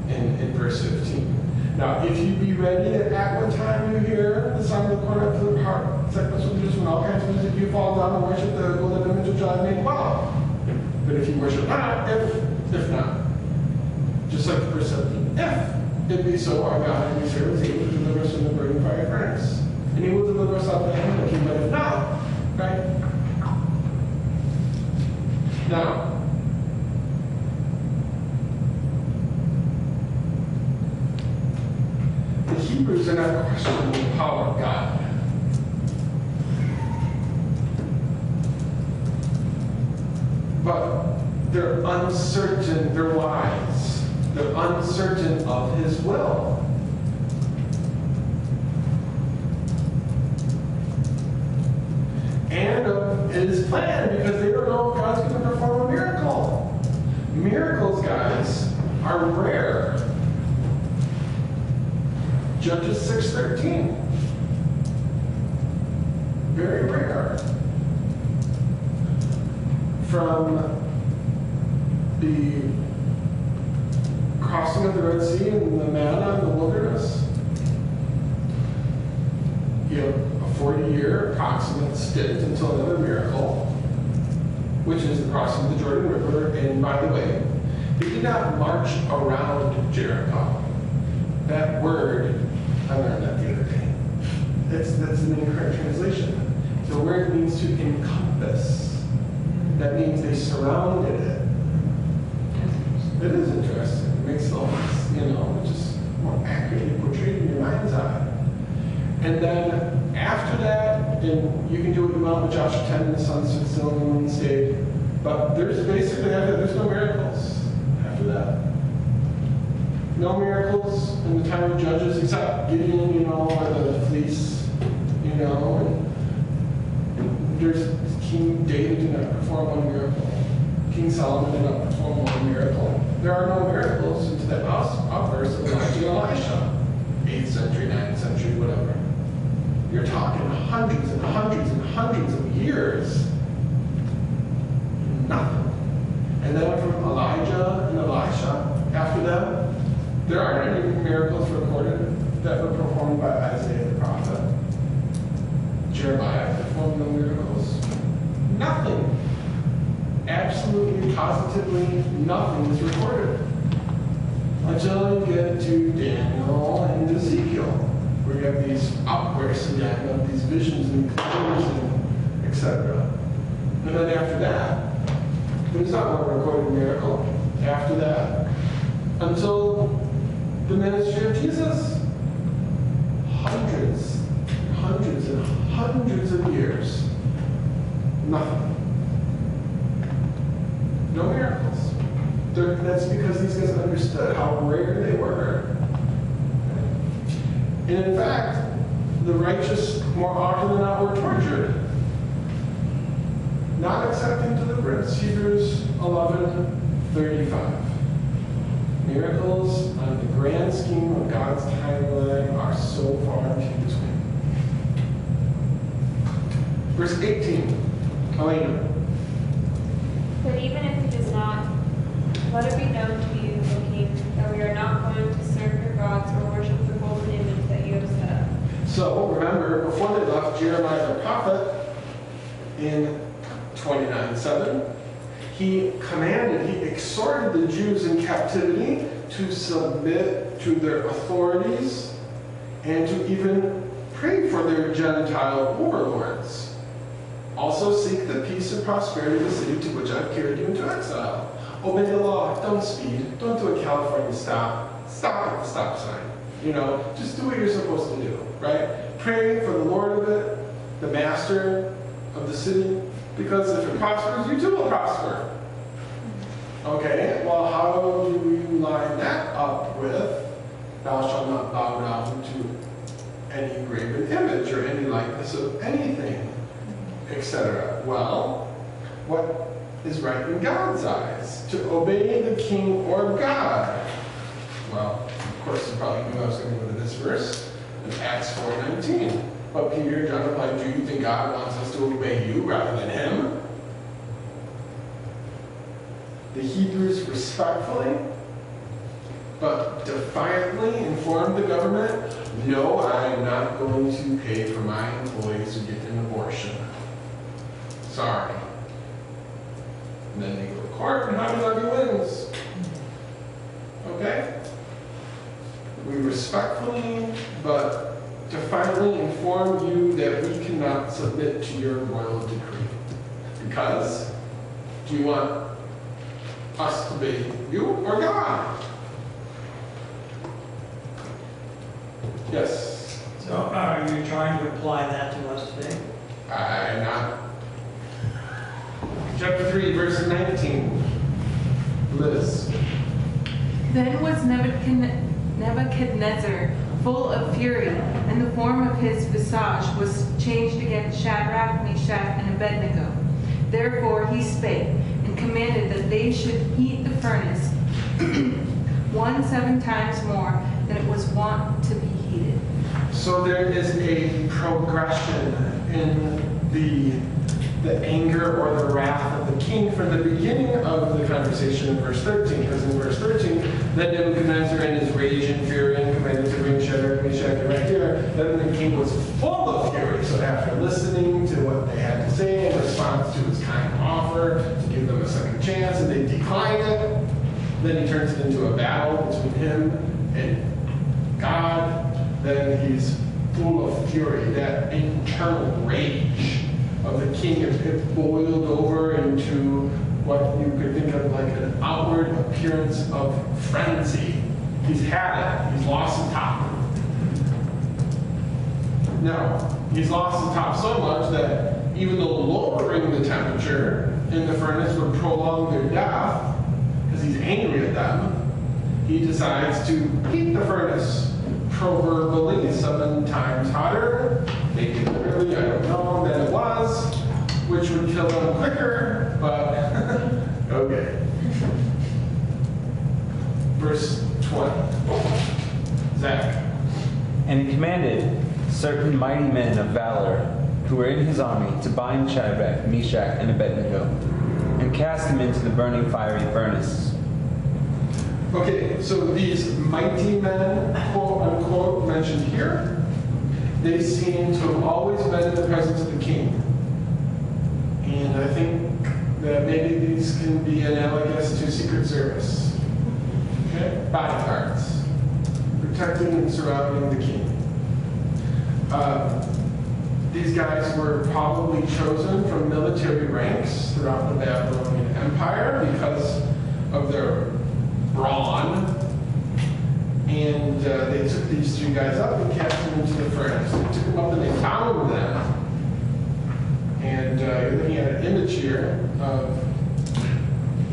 S1: in verse 15. Now, if you be ready at what time you hear the sound of the cornet, flute, harp, sequence of music, and all kinds of music, you fall down and worship the golden image which I made. Wow! But if you worship not, if not. Just like verse 17. If it be so, our God and we serve is able to deliver us from the burning fire furnace. And he will deliver us out of the hand of the king, but if not, right? Now, the Hebrews are not questioning the power of God. But they're uncertain, they're wise. They're uncertain of his will. And of his plan, because they don't know if God's going to perform a miracle. Miracles, guys, are rare. Judges 6:13. Very rare. From the crossing of the Red Sea and the manna in the wilderness, you have a 40-year approximate stint until another miracle, which is the crossing of the Jordan River. And by the way, they did not march around Jericho. That word, I learned that the other day. That's an incorrect translation. The word means to encompass. That means they surrounded it. It is interesting. It makes it all, just more accurately portrayed in your mind's eye. And then after that, and you can do what you want with Joshua 10, and the sun stood still and the moon stayed. But there's basically, there's no miracles after that. No miracles in the time of Judges except Gideon, or the fleece, and there's King David did not perform one miracle. King Solomon did not perform one miracle. There are no miracles into that outburst of Elijah and Elisha, 8th century, 9th century, whatever. You're talking hundreds and hundreds and hundreds of years. Nothing. And then from Elijah and Elisha, after them, there aren't any miracles recorded that were performed by Isaiah the prophet. Jeremiah performed no miracles. Nothing. Absolutely, positively, nothing is recorded. Until you get to Daniel and Ezekiel, where you have these outbursts again of these visions and dreams and etc. And then after that, there's not one recorded miracle. After that, until the ministry of Jesus, hundreds and hundreds of years, nothing. No miracles. That's because these guys understood how rare they were. And in fact, the righteous more often than not were tortured. Not accepting deliverance. Hebrews 11:35. Miracles on the grand scheme of God's timeline are so far and few between. Verse 18. Elena.
S9: But even if he does not, let it be known to you, O king, that we are not going to serve your gods or worship the golden image that you have set up.
S1: So remember, before they left, Jeremiah the prophet in 29:7, he exhorted the Jews in captivity to submit to their authorities and to even pray for their Gentile overlords. Also seek the peace and prosperity of the city to which I've carried you into exile. Obey the law, don't speed, don't do a California stop at the stop sign. Just do what you're supposed to do, right? Pray for the Lord of it, the master of the city, because if it prospers, you too will prosper. Okay, well, how do you line that up with, thou shalt not bow down to any graven image or any likeness of anything, etc. Well, what is right in God's eyes? To obey the king or God. Well, of course, you probably knew I was going to go to this verse in Acts 4:19. But Peter and John replied, do you think God wants us to obey you rather than him? The Hebrews respectfully but defiantly informed the government, no, I am not going to pay for my employees to get an abortion. Sorry. And then they go to court, and Hobby Lobby wins. Okay? We respectfully but defiantly inform you that we cannot submit to your royal decree. Because, do you want us to obey you or God? Yes?
S2: So are you trying to apply that to us today?
S1: I'm not. Chapter 3, verse 19. Liz.
S7: Then was Nebuchadnezzar full of fury, and the form of his visage was changed against Shadrach, Meshach, and Abednego. Therefore he spake, and commanded that they should heat the furnace 7 times more than it was wont to be heated.
S1: So there is a progression in the anger or the wrath of the king from the beginning of the conversation in verse 13. Because in verse 13, then Nebuchadnezzar in his rage and fury and commanded to bring Shadrach, Meshach, and right here, then the king was full of fury. So after listening to what they had to say in response to his kind offer to give them a second chance, and they declined it, then he turns it into a battle between him and God. Then he's full of fury, that internal rage of the king, it boiled over into what you could think of like an outward appearance of frenzy. He's had it. He's lost the top. Now, he's lost the top so much that even though lowering the temperature in the furnace would prolong their death, because he's angry at them, he decides to heat the furnace, proverbially 7 times hotter, maybe literally, I don't know, than it was, which would kill them quicker, but okay. Verse 20. Zach.
S6: And he commanded certain mighty men of valor who were in his army to bind Shadrach, Meshach, and Abednego, and cast them into the burning fiery furnace.
S1: Okay, so these mighty men, quote unquote, mentioned here, they seem to have always been in the presence of the king. And I think that maybe these can be analogous to Secret Service. Okay? Bodyguards, protecting and surrounding the king. These guys were probably chosen from military ranks throughout the Babylonian Empire because of their brawn. And they took these 3 guys up and cast them into the furnace. They took them up and they bound them. And you're looking at an image here of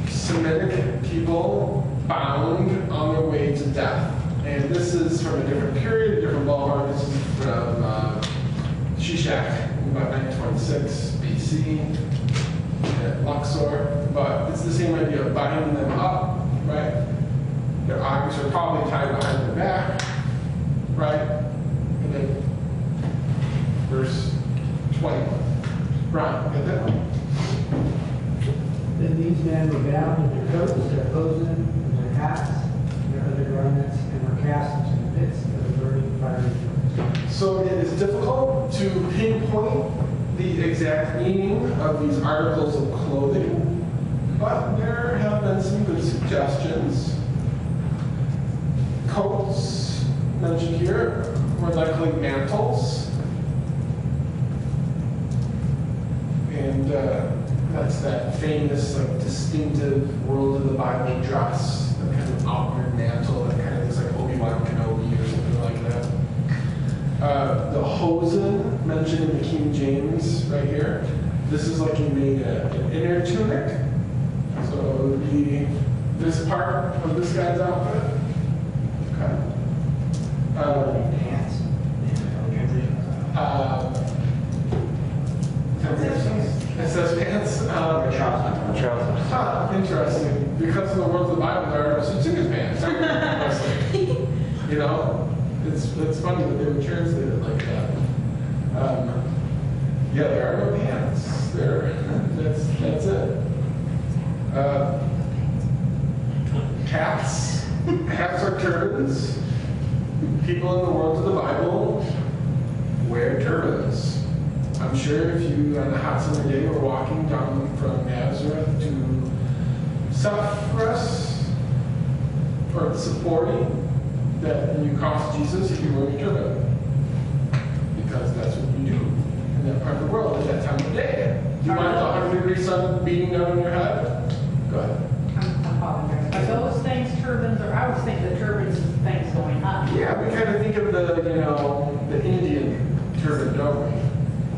S1: Semitic people bound on their way to death. And this is from a different period, a different ballpark. This is from Shishak, about 926 BC at Luxor. But it's the same idea of binding them up, right? Their arms are probably tied behind their back, right? And then verse 20. Ron, get that?
S5: Then these men were bound in their coats, their hosen, and their hats, and their other garments, and were cast into the midst of the burning fiery furnace.
S1: So it is difficult to pinpoint the exact meaning of these articles of clothing, but there have been some good suggestions. Coats, mentioned here, were likely mantles. And that's that famous, like, distinctive World of the Bible dress, the kind of outward mantle that kind of looks like Obi-Wan Kenobi or something like that. The hosen, mentioned in the King James right here. This is like he made an inner tunic. So it would be this part of this guy's outfit. Okay.
S10: Pants.
S1: It says pants.
S6: Trousers.
S1: Interesting. Because of the words of the Bible, there are no such thing as pants. You know, it's funny that they would translate it like that. Yeah, there are no pants. That's it. Hats. Hats are turbans. People in the world of the Bible wear turbans. I'm sure if you on a hot summer day were walking down from Nazareth to Cyprus or supporting that when you cross Jesus, you wear a turban. Because that's what you do in that part of the world at that time of day. Do you want the 100-degree sun beating down on your head? Go ahead.
S4: I'm apologizing. Are those things turbans, or I always think the turbans is things going up?
S1: Yeah, we kind of think of the Indian turban, don't we?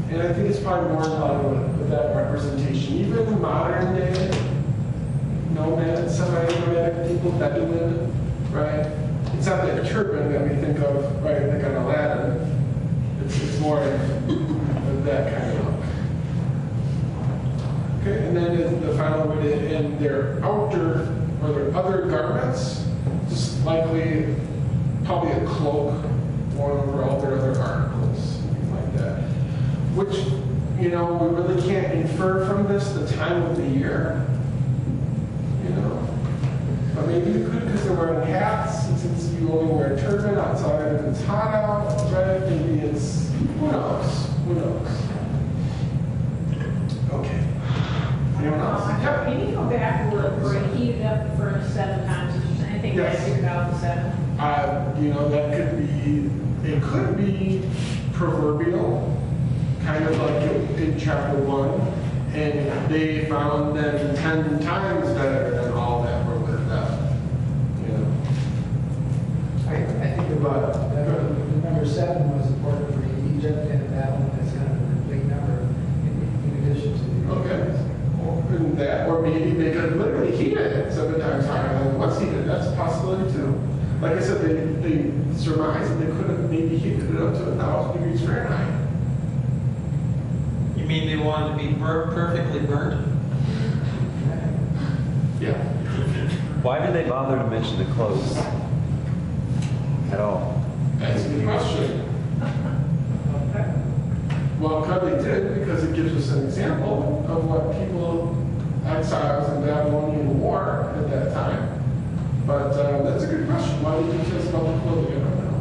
S1: And I think it's probably more in line with that representation. Even modern day nomad, semi-nomadic people, Bedouin, right? It's not that turban that we think of, right, like on Aladdin. It's more of that kind of look. Okay, and then the final one, in their outer or their other garments, just likely probably a cloak worn over all their other articles, something like that. Which, we really can't infer from this the time of the year, But maybe you could because they're wearing hats, and since you only wear a turban outside and it's hot out, right? Maybe it's, who knows? Okay. Anyone else?
S4: Can you go back where he heated up the furnace 7 times? Is there anything
S1: Yes.
S4: magic about the 7?
S1: It could be proverbial, kind of like in chapter 1, and they found them 10 times better than all that were with them. You know?
S5: I think the number 7 was important for Egypt and Babylon. That's kind of a complete number in addition to the.
S1: Okay. And that, or maybe they could literally heat it 7 times higher than what's heated. That's a possibility too. Like I said, they surmised that they could have maybe heated it up to 1,000 degrees Fahrenheit.
S2: You mean they wanted to be perfectly burnt?
S1: Yeah.
S6: Why did they bother to mention the clothes at all?
S1: That's a good question. Well, probably did, because it gives us an example of what people, exiles in Babylonian war at that time. But that's a good question. Why did you just about the clothing? I don't know.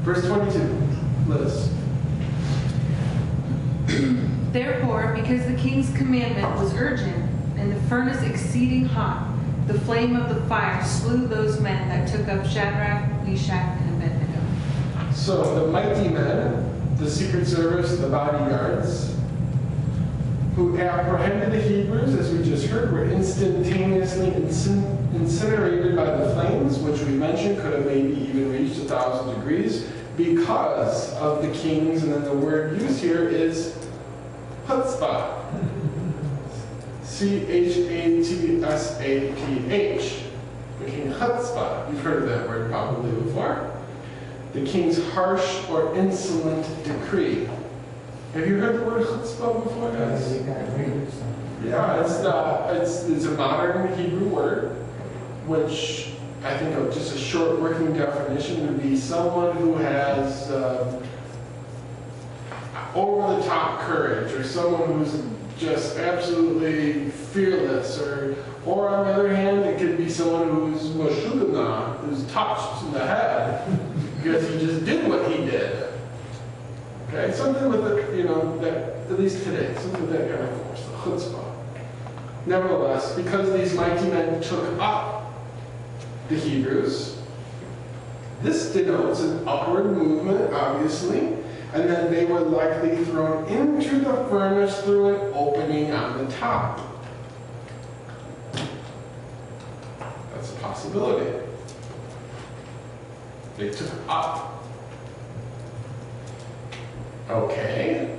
S1: Verse 22, Liz.
S7: Therefore, because the king's commandment was urgent, and the furnace exceeding hot, the flame of the fire slew those men that took up Shadrach, Meshach, and Abednego.
S1: So the mighty men, the secret service, the bodyguards, who apprehended the Hebrews, as we just heard, were instantaneously incinerated by the flames, which we mentioned could have maybe even reached 1,000 degrees, because of the kings, and then the word used here is chutzpah. Chatsaph. The king chutzpah. You've heard of that word probably before. The king's harsh or insolent decree. Have you heard the word chutzpah before, guys? Yeah, it's a modern Hebrew word, which I think of just a short working definition would be someone who has over-the-top courage, or someone who's just absolutely fearless, or on the other hand, it could be someone who's mashugana, who's touched in the head because he just did what he did. Okay, something with the, that at least today, something with that kind of force, the chutzpah. Nevertheless, because these mighty men took up the Hebrews, this denotes an upward movement, obviously, and then they were likely thrown into the furnace through an opening on the top. That's a possibility. They took up. Okay.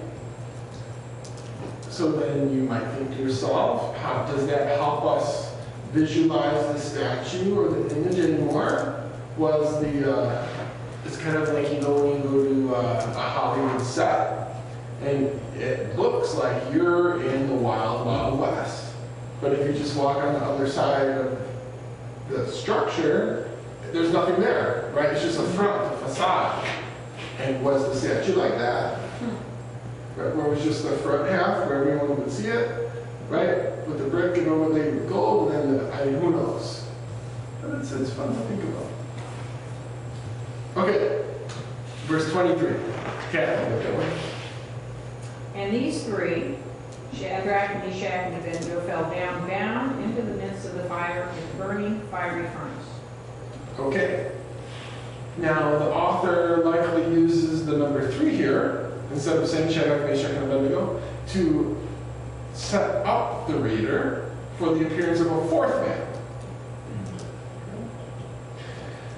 S1: So then you might think to yourself, how does that help us visualize the statue or the image anymore? Was it's kind of like, when you go to a Hollywood set, and it looks like you're in the Wild Wild West. But if you just walk on the other side of the structure, there's nothing there, right? It's just a front, a facade. And was the statue like that? Right, where it was just the front half, where everyone would see it, right? With the brick and overlaid with gold, and then who knows? But it's fun to think about. Okay, verse 23. Okay.
S4: And these three, Shadrach, Meshach, and Abednego, fell down bound into the midst of the fire in the burning fiery furnace.
S1: Okay. Now, the author likely uses the number 3 here, instead of saying Shadrach, Meshach, and Abednego, to set up the reader for the appearance of a 4th man.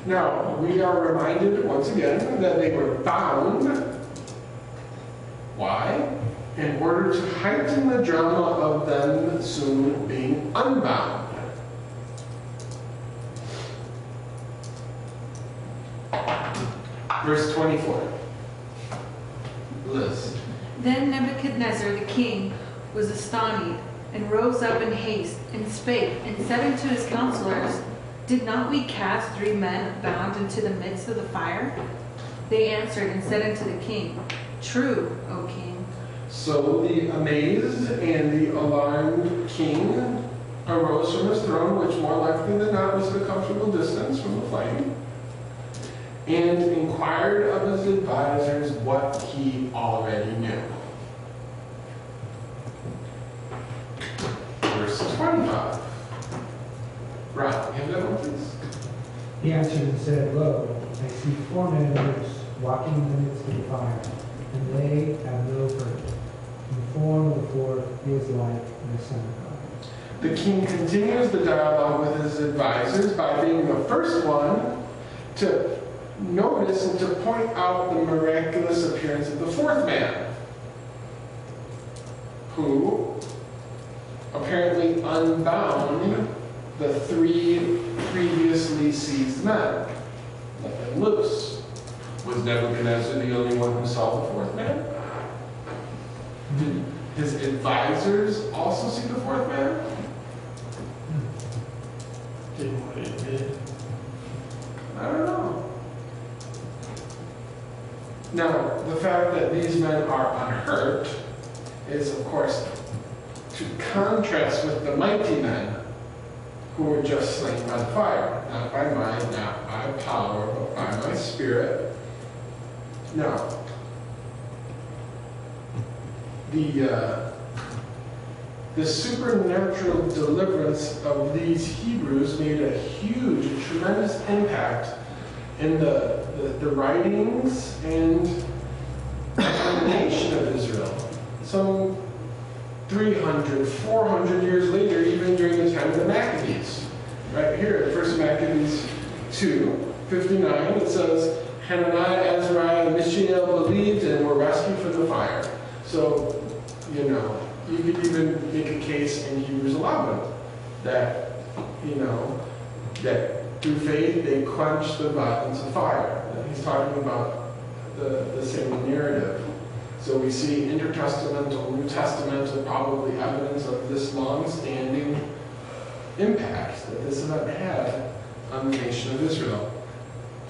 S1: Now, we are reminded once again that they were bound. Why? In order to heighten the drama of them soon being unbound. Verse 24. Liz.
S7: Then Nebuchadnezzar the king was astonished, and rose up in haste, and spake, and said unto his counselors, Did not we cast 3 men bound into the midst of the fire? They answered and said unto the king, True, O king.
S1: So the amazed and the alarmed king arose from his throne, which more likely than not was at a comfortable distance from the flame, and inquired of his advisors what he already knew. Verse 25. Right, you have that one, please?
S5: He answered and said, Lo, I see 4 men in the midst, walking in the midst of the fire, and they have no hurt. The form of the fourth is like the Son of God.
S1: The king continues the dialogue with his advisors by being the first one to notice and to point out the miraculous appearance of the fourth man, who apparently unbound the three previously seized men, let them loose. Was Nebuchadnezzar the only one who saw the fourth man? Did his advisors also see the fourth man?
S2: Didn't what it did.
S1: I don't know. Now, the fact that these men are unhurt is, of course, to contrast with the mighty men who were just slain by the fire, not by might, not by power, but by my spirit. Now, the supernatural deliverance of these Hebrews made a huge, tremendous impact in the writings and the nation of Israel. Some 300, 400 years later, even during the time of the Maccabees. Right here, 1 Maccabees 2:59, it says, Hananiah, Azariah, and Mishael believed and were rescued from the fire. So, you know, you could even make a case in Hebrews 11 that, you know, that through faith they quenched the violence of fire. He's talking about the same narrative. So we see intertestamental, New Testamental, probably evidence of this long-standing impact that this event had on the nation of Israel.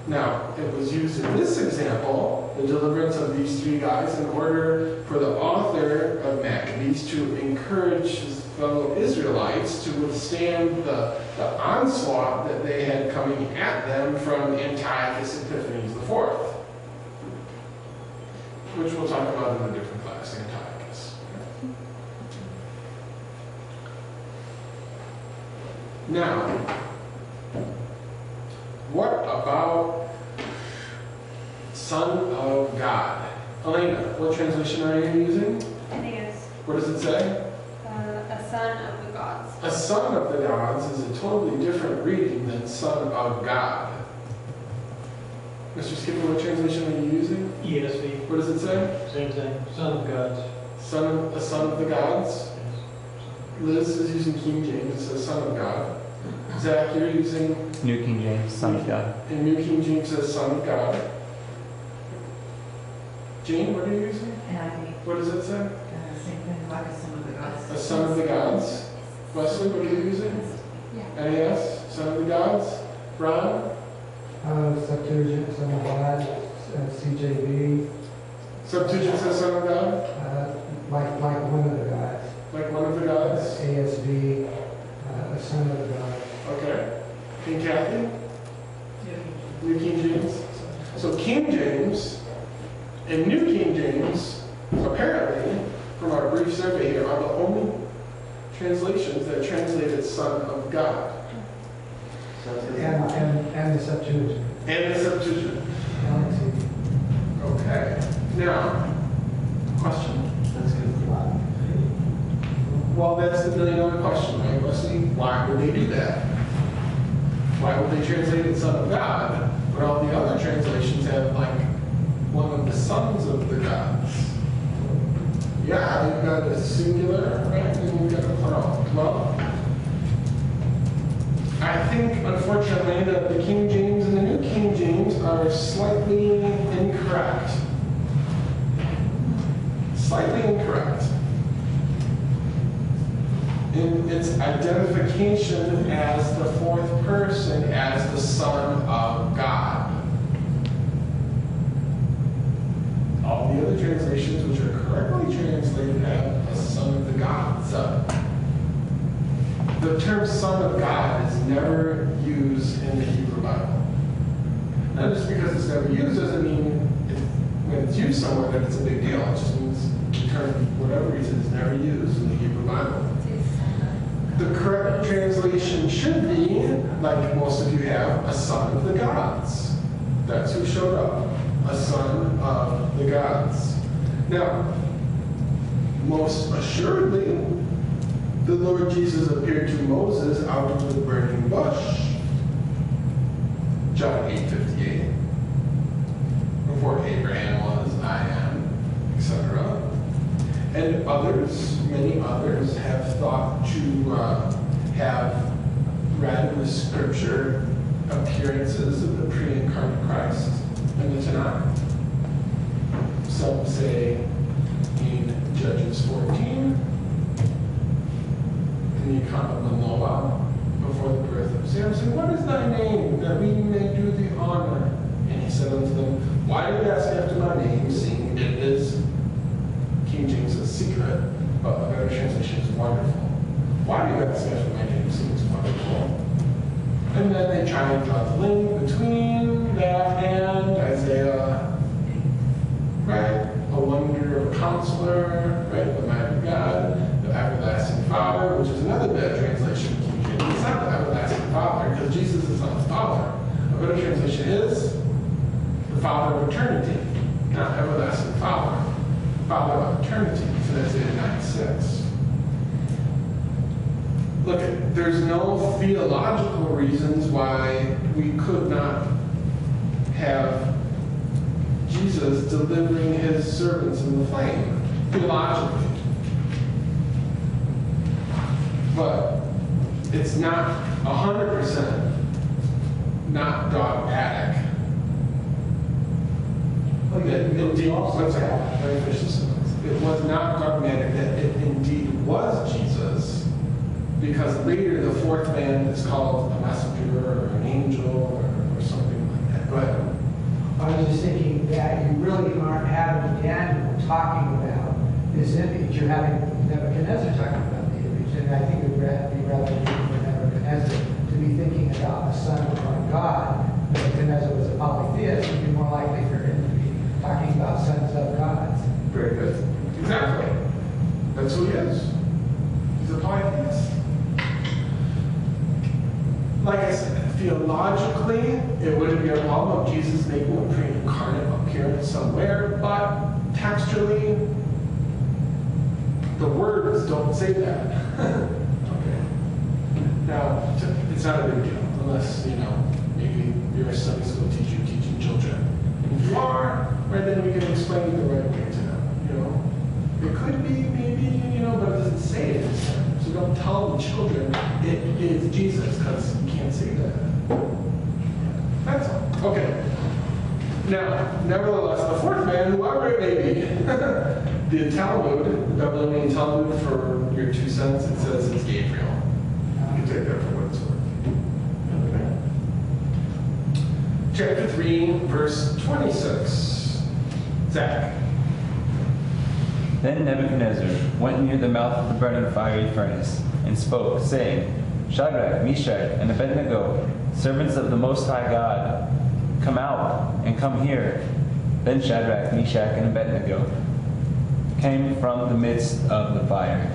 S1: Now, it was used in this example, the deliverance of these three guys, in order for the author of Maccabees to encourage his fellow Israelites to withstand the onslaught that they had coming at them from Antiochus Epiphanes IV, which we'll talk about in a different class, Antiochus. Now, what about Son of God? Elena, what translation are you using?
S9: I think it's
S1: What does it say?
S9: a son of the gods.
S1: A son of the gods is a totally different reading than Son of God. Mr. Skipper, what translation are you using?
S2: ESV,
S1: What does it say?
S2: same thing, son of gods.
S1: A son of the gods? Liz is using King James, it says Son of God. Zach, you're using,
S6: New King James, Son of God.
S1: and New King James says Son of God. Jane, what are you using? What does it say?
S8: Same thing, like a son of the gods.
S1: A son of the gods. Wesley, what are you using? NAS, son of the gods. Ron?
S5: Septuagint, Son of God, CJB,
S1: Septuagint says son of God?
S5: like one of the gods.
S1: Like one of the gods?
S5: ASB, a son of the God.
S1: Okay. King Kathy? New King James? So King James and New King James, apparently, from our brief survey here, are the only translations that translated Son of God.
S5: And the Septuagint.
S1: And the Septuagint.
S5: Galaxy.
S1: Okay. Now, question?
S10: That's good.
S1: Well, that's the million-dollar question, right, Wesley? Why would they do that? Why would they translate it Son of God, but all the other translations have, like, one of the sons of the gods? Yeah, you've got a singular, right, and you've got a plural. Well, I think, unfortunately, that the King James and the New King James are slightly incorrect. Slightly incorrect in its identification as the fourth person as the Son of God. All the other translations which are correctly translated have a Son of the gods. The term Son of God is never used in the Hebrew Bible. Not just because it's never used doesn't mean when it's used somewhere that it's a big deal. It just means the term, for whatever reason, is never used in the Hebrew Bible. The correct translation should be, like most of you have, a son of the gods. That's who showed up a son of the gods. Now, most assuredly, the Lord Jesus appeared to Moses out of the burning bush. John 8:58. Before Abraham was, I am, etc. And others, many others, have thought to have read in the scripture appearances of the pre-incarnate Christ in the Tanakh. Some say in Judges 14, in the account of Manoah, before the birth of Samson, what is thy name, that we may do thee honor? And he said unto them, why do you ask after my name, seeing it is, King James says secret, but a better translation is wonderful. Why do you ask after my name, seeing it's wonderful? And then they try and draw the link between that and Isaiah, right? A wonder of a counselor, right? The mighty God, the everlasting Father, which is another bad translation of King James. It's not the everlasting Father, because Jesus is not the Father. A better translation is the Father of eternity, not everlasting Father. Father of eternity. So that's Isaiah 9:6. Look, there's no theological reasons why we could not have Jesus delivering his servants in the flame, theologically. But it's not 100% not dogmatic. Indeed, one second, let me finish this sentence. It was not dogmatic that it indeed was Jesus, because later the fourth man is called a messenger or an angel or something like that. Go ahead.
S5: I was just thinking that you really aren't having Daniel talking about this image. You're having Nebuchadnezzar talking about the image. And I think it would be rather interesting for Nebuchadnezzar to be thinking about the Son of our God. Nebuchadnezzar was a polytheist. It would be more likely for him to be talking about sons of gods.
S1: Very good. Exactly. That's who he is. He's a polytheist. Like I said, theologically, it wouldn't be a problem of Jesus making a pre-incarnate appearance somewhere, but textually, the words don't say that. Okay. Now, it's not a big deal, unless, maybe you're a Sunday school teacher teaching children. And if you are, right, then we can explain it the right way to them, It could be, maybe, but it doesn't say it this time. So don't tell the children it is Jesus, because you can't say that. That's all. Okay. Now, nevertheless, the fourth man, whoever it may be, the Talmud, the Babylonian Talmud, for your 2 cents, it says it's Gabriel. You can take that for what it's worth. Okay. Chapter 3, verse 26. Zach.
S6: Then Nebuchadnezzar went near the mouth of the burning fiery furnace, and spoke, saying, Shadrach, Meshach, and Abednego, servants of the Most High God, come out, and come here. Then Shadrach, Meshach, and Abednego came from the midst of the fire.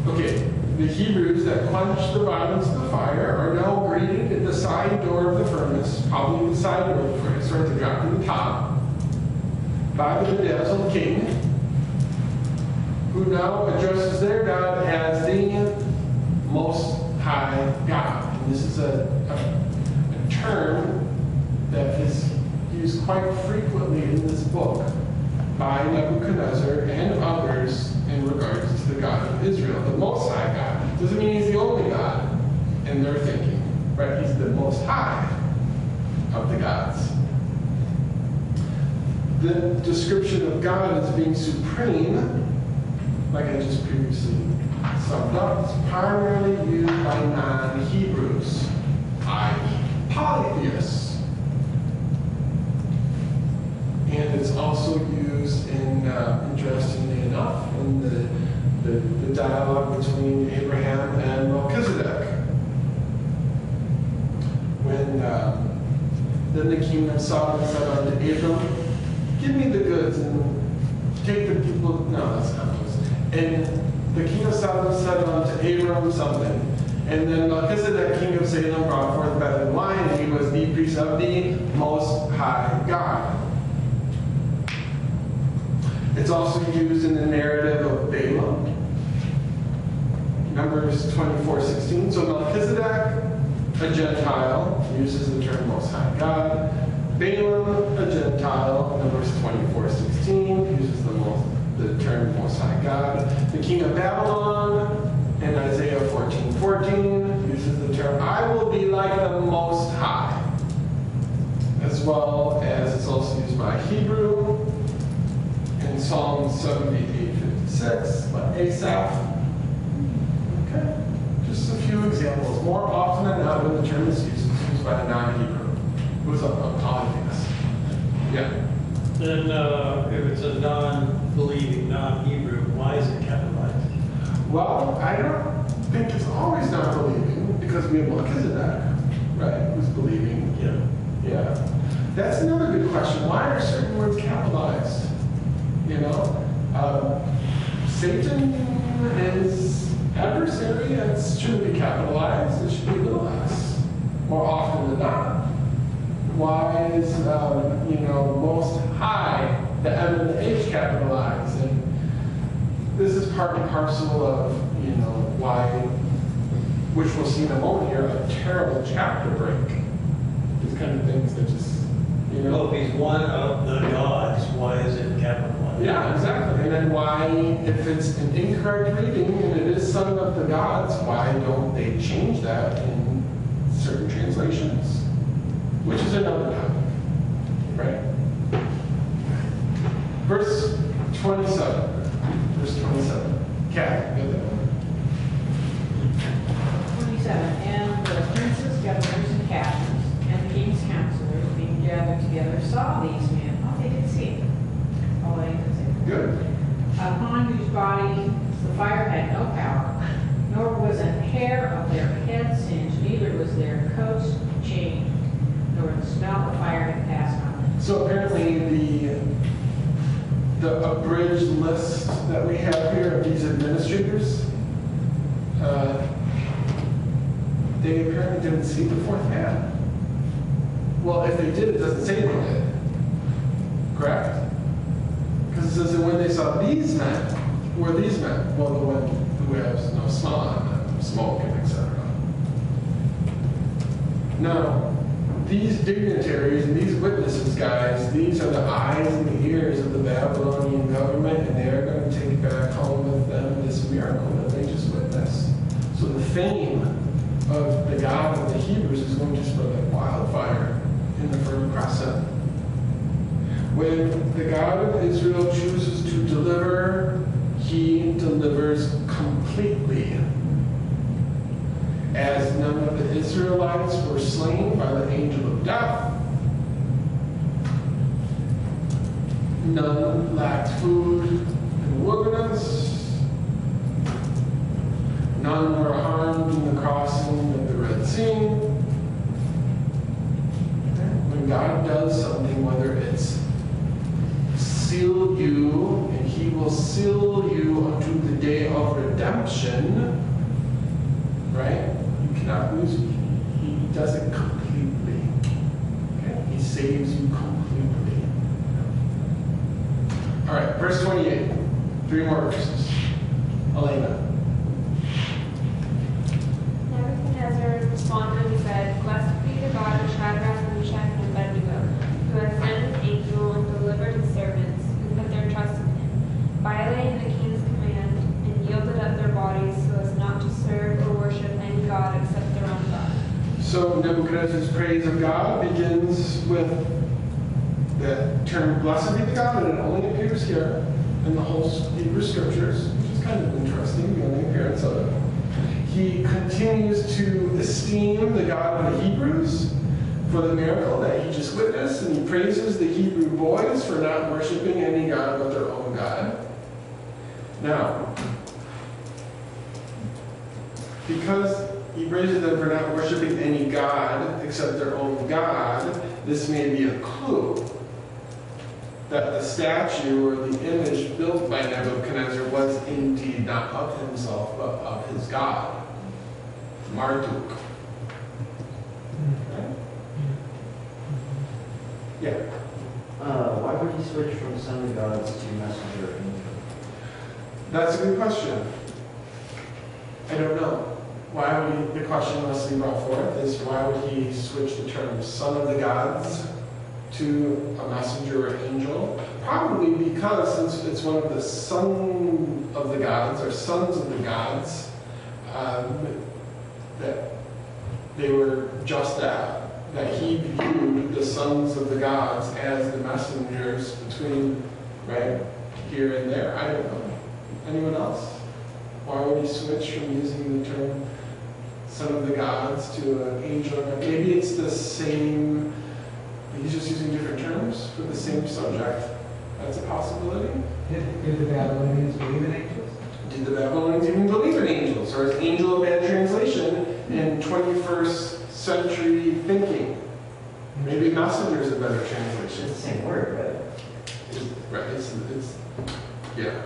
S1: Okay, the Hebrews that quenched the violence of the fire are now greeted at the side door of the furnace, probably the side door of the furnace, right, they're dropping the top, by the bedazzled king, who now addresses their God as the Most High God. And this is a term that is used quite frequently in this book by Nebuchadnezzar and others in regards to the God of Israel, the Most High God. Doesn't mean he's the only God in their thinking, right? He's the Most High of the gods. The description of God as being supreme, like I just previously summed up, is primarily used by non-Hebrews, i.e. polytheists. And it's also used in, interestingly enough, in the dialogue between Abraham and Melchizedek. When then the king of Sodom said unto Abram, give me the goods and take the people. No, that's not close. And the king of Sodom said unto Abram something. And then Melchizedek, king of Salem, brought forth bread and wine, and he was the priest of the Most High God. It's also used in the narrative of Balaam, Numbers 24:16. So Melchizedek, a Gentile, uses the term Most High God. Balaam, a Gentile, Numbers 24:16, uses the term Most High God. The king of Babylon, in Isaiah 14:14, uses the term I will be like the Most High, as well as it's also used by Hebrew in Psalm 78:56 by Asaph. Okay, just a few examples. More often than not, when the term is used, it's used by a non-Hebrew who's a polytheist. Yeah.
S2: Then if it's a non-believing, non-Hebrew, why is it capitalized?
S1: Well, I don't think it's always not believing, because we have Melchizedek, right, who's believing.
S2: Yeah.
S1: Yeah. That's another good question. Why are certain words capitalized? You know, Satan is adversary, and it should be capitalized. It should be little s, more often than not. Why is, Most High, the M and the H capitalized? And this is part and parcel of, why, which we'll see in a moment here, a terrible chapter break. These kind of things that just,
S2: Well, if he's one of the gods, why is it capitalized?
S1: Yeah, exactly. And then why, if it's an incorrect reading and it is son of the gods, why don't they change that in certain translations? Which is another topic, right? Verse 27. Verse 27. Kat, you got that one?
S4: 27, and the princes, governors, and captains, and the king's counselors being gathered together saw these men. Oh, they did see it. Oh, they did see it.
S1: Good.
S4: Upon whose bodies the fire had no power, nor was a hair of their head singed, neither was their coats changed, nor the smell of fire had passed on them.
S1: So apparently the abridged list that we have here of these administrators, they apparently didn't see the fourth man. Well, if they did, it doesn't say they did. Correct? Because it says that when they saw these men, who are these men? Well, the one who has no smell on them, smoke and etc. Now, these dignitaries and these witnesses, guys, these are the eyes and the ears of the Babylonian government, and they are going to take back home with them this miracle that they just witnessed. So the fame of the God of the Hebrews is going to spread like wildfire in the Fertile Crescent. When the God of Israel chooses to deliver, he delivers completely. As none of the Israelites were slain by the angel of death, none lacked food in the wilderness, none were harmed in the crossing of the Red Sea. When God does something, whether it's seal you, and he will seal you unto the day of redemption, right? You cannot lose. He does it completely. Okay? He saves you completely. All right, verse 28. 3 more verses. Elena.
S9: Nebuchadnezzar responded and said, Blessed be the God of Shadrach, Meshach, and Abednego, who has sent his angel and delivered his servants, who put their trust in him, violating the king's command, and yielded up their bodies so as not to serve or worship any god except their own God.
S1: So Nebuchadnezzar's praise of God begins with the term blessed be the God, and it only appears here in the whole Hebrew scriptures, which is kind of interesting, the only appearance of it. He continues to esteem the God of the Hebrews for the miracle that he just witnessed, and he praises the Hebrew boys for not worshiping any God but their own God. Now, because he praises them for not worshiping any God except their own God, this may be a clue that the statue or the image built by Nebuchadnezzar was indeed not of himself, but of his God, Marduk. Okay? Yeah.
S10: Why would he switch from son of gods to messenger or angel?
S1: That's a good question. I don't know. Why would he, the question Leslie brought forth is why would he switch the term son of the gods to a messenger or angel? Probably because since it's one of the son of the gods or sons of the gods, that they were just that he viewed the sons of the gods as the messengers between right here and there. I don't know. Anyone else? Why would he switch from using the term son of the gods to an angel? Maybe it's the same, he's just using different terms for the same subject. That's a possibility.
S5: Did the Babylonians believe in angels?
S1: Did the Babylonians even believe in angels? Or is angel a bad translation in 21st century thinking? Maybe messenger is a better
S10: It's
S1: translation.
S10: the same word, right?
S1: Right, it's yeah.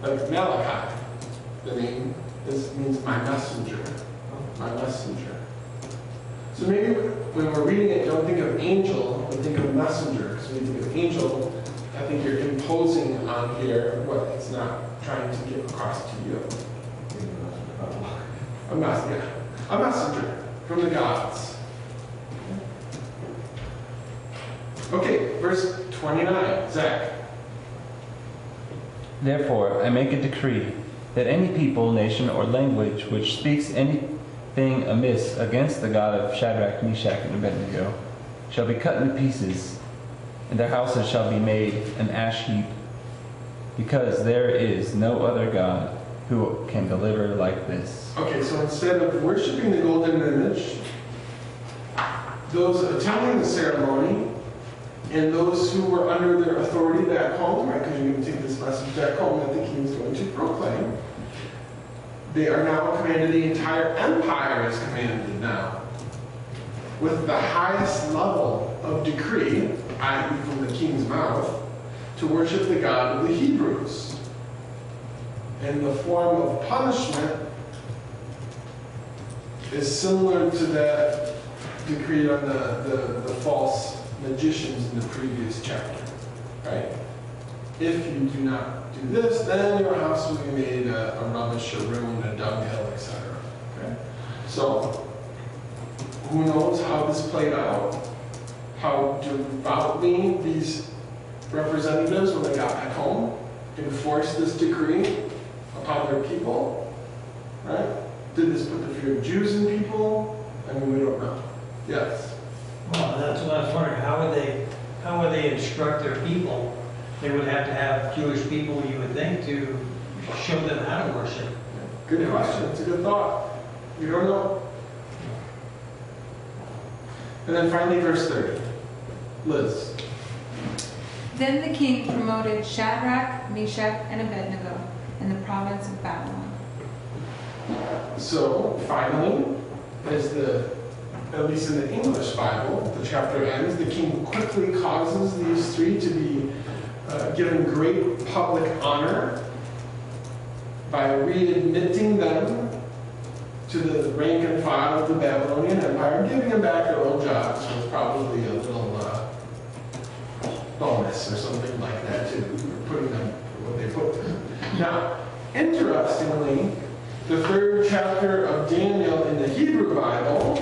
S1: Like Malachi, the name means my messenger. My messenger. So maybe when we're reading it, don't think of angel, but think of messenger. Because when you think of angel, I think you're imposing on here what it's not trying to get across to you. A messenger from the gods. Okay, verse 29, Zach.
S6: Therefore, I make a decree that any people, nation, or language which speaks anything amiss against the God of Shadrach, Meshach, and Abednego shall be cut into pieces, and their houses shall be made an ash heap, because there is no other God who can deliver like this.
S1: Okay, so instead of worshiping the golden image, those attending the ceremony and those who were under their authority back home, right, because you're going to take this message back home that the king is going to proclaim, they are now commanded, the entire empire is commanded now, with the highest level of decree, i.e. from the king's mouth, to worship the God of the Hebrews. And the form of punishment is similar to that decreed on the false magicians in the previous chapter, right? If you do not do this, then your house will be made a rubbish, a ruin, a dunghill, etc. Okay? So, who knows how this played out? How devoutly these representatives, when they got back home, enforced this decree upon their people, right? Did this put the fear of Jews in people? I mean, we don't know. Yes?
S2: Well, that's what I was wondering, how would they instruct their people? They would have to have Jewish people, you would think, to show them how to worship.
S1: Good question. It's a good thought. We don't know. And then finally, verse 30. Liz.
S7: Then the king promoted Shadrach, Meshach, and Abednego in the province of Babylon.
S1: So, finally, as at least in the English Bible, the chapter ends, the king quickly causes these three to be given great public honor by readmitting them to the rank and file of the Babylonian Empire, giving them back their old jobs with probably a little bonus or something like that too, for putting them for what they put there. Now, interestingly, the third chapter of Daniel in the Hebrew Bible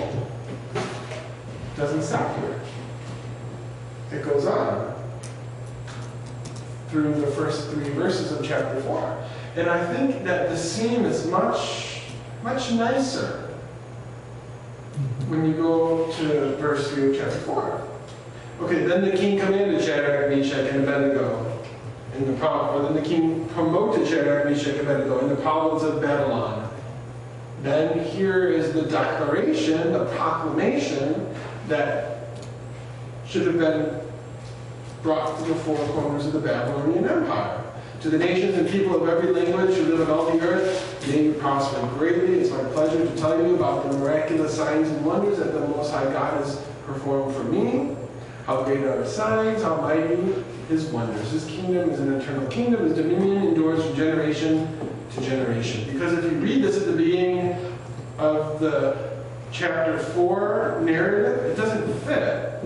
S1: doesn't stop here. It goes on through the first 3 verses of chapter 4. And I think that the scene is much nicer when you go to verse 3 of chapter 4. Okay, then the king commanded Shadrach, Meshach, and Abednego then the king promoted Shadrach, Meshach, and Abednego in the province of Babylon. Then here is the declaration, the proclamation that should have been brought to the 4 corners of the Babylonian Empire. To the nations and people of every language who live on all the earth, may you prosper greatly. It's my pleasure to tell you about the miraculous signs and wonders that the Most High God has performed for me. How great are his signs, how mighty his wonders. His kingdom is an eternal kingdom. His dominion endures from generation to generation. Because if you read this at the beginning of the chapter 4 narrative, it doesn't fit.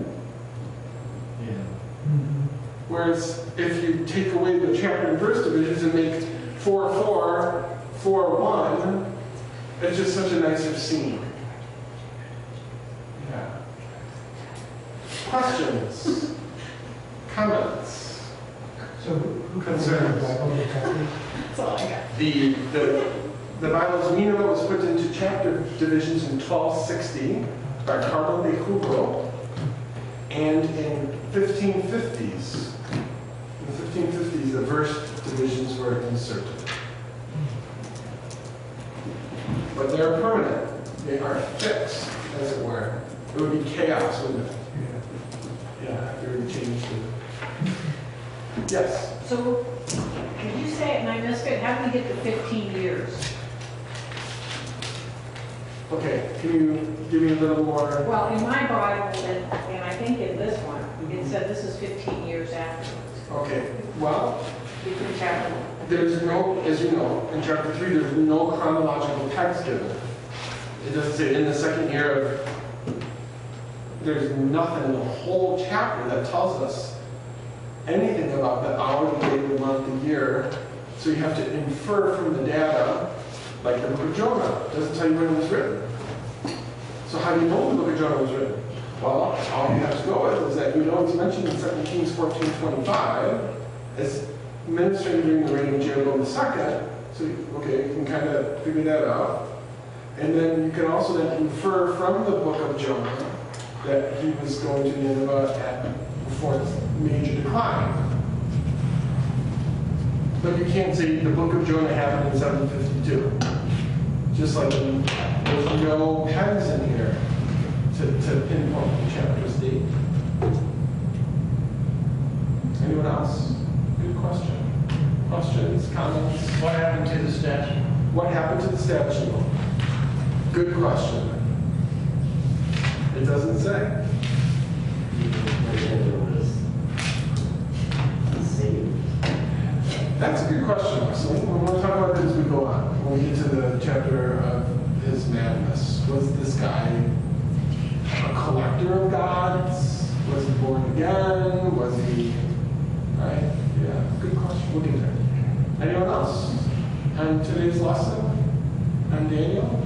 S1: Whereas if you take away the chapter and verse divisions and make 4:4, 4:1, it's just such a nicer scene. Yeah. Questions? Comments?
S5: So who
S1: Concerns?
S4: That's all I got.
S1: The Bible's Mina was put into chapter divisions in 1260 by Carlo de Hugo, and in 1550s. In the 1550s, the verse divisions were inserted. But they're permanent. They are fixed, as it were. It would be chaos, wouldn't it? Yeah, if you were to change the... Yes?
S4: So, did you say it and I missed it? How did we get to 15 years?
S1: Okay, can you give me a little more?
S4: Well, in my Bible, and I think in this one, it said this is 15 years afterwards.
S1: Okay, well,
S4: Between chapter one.
S1: there's no, as you know, in chapter 3, there's no chronological text given. It doesn't say in the second year of... There's nothing in the whole chapter that tells us anything about the hour, the day, the month, the year. So you have to infer from the data, like the book of Jonah. It doesn't tell you when it was written. So how do you know the book of Jonah was written? Well, all you have to go with is that you know it's mentioned in 2 Kings 14:25 as ministering during the reign of Jeroboam II. So, okay, you can kind of figure that out. And then you can also then infer from the book of Jonah that he was going to Nineveh before its major decline. But you can't say the book of Jonah happened in 752. Just like there's no pens in here to pinpoint the chapter's date. Anyone else? Good question. Questions, comments?
S2: What happened to the statue?
S1: What happened to the statue? Good question. It doesn't say. That's a good question, Wesley. When we'll talk about this as we go on. When we get to the chapter of his madness. Was this guy a collector of gods? Was he born again? Was he... Right? Yeah, good question. We'll get there. Anyone else? On today's lesson? On Daniel?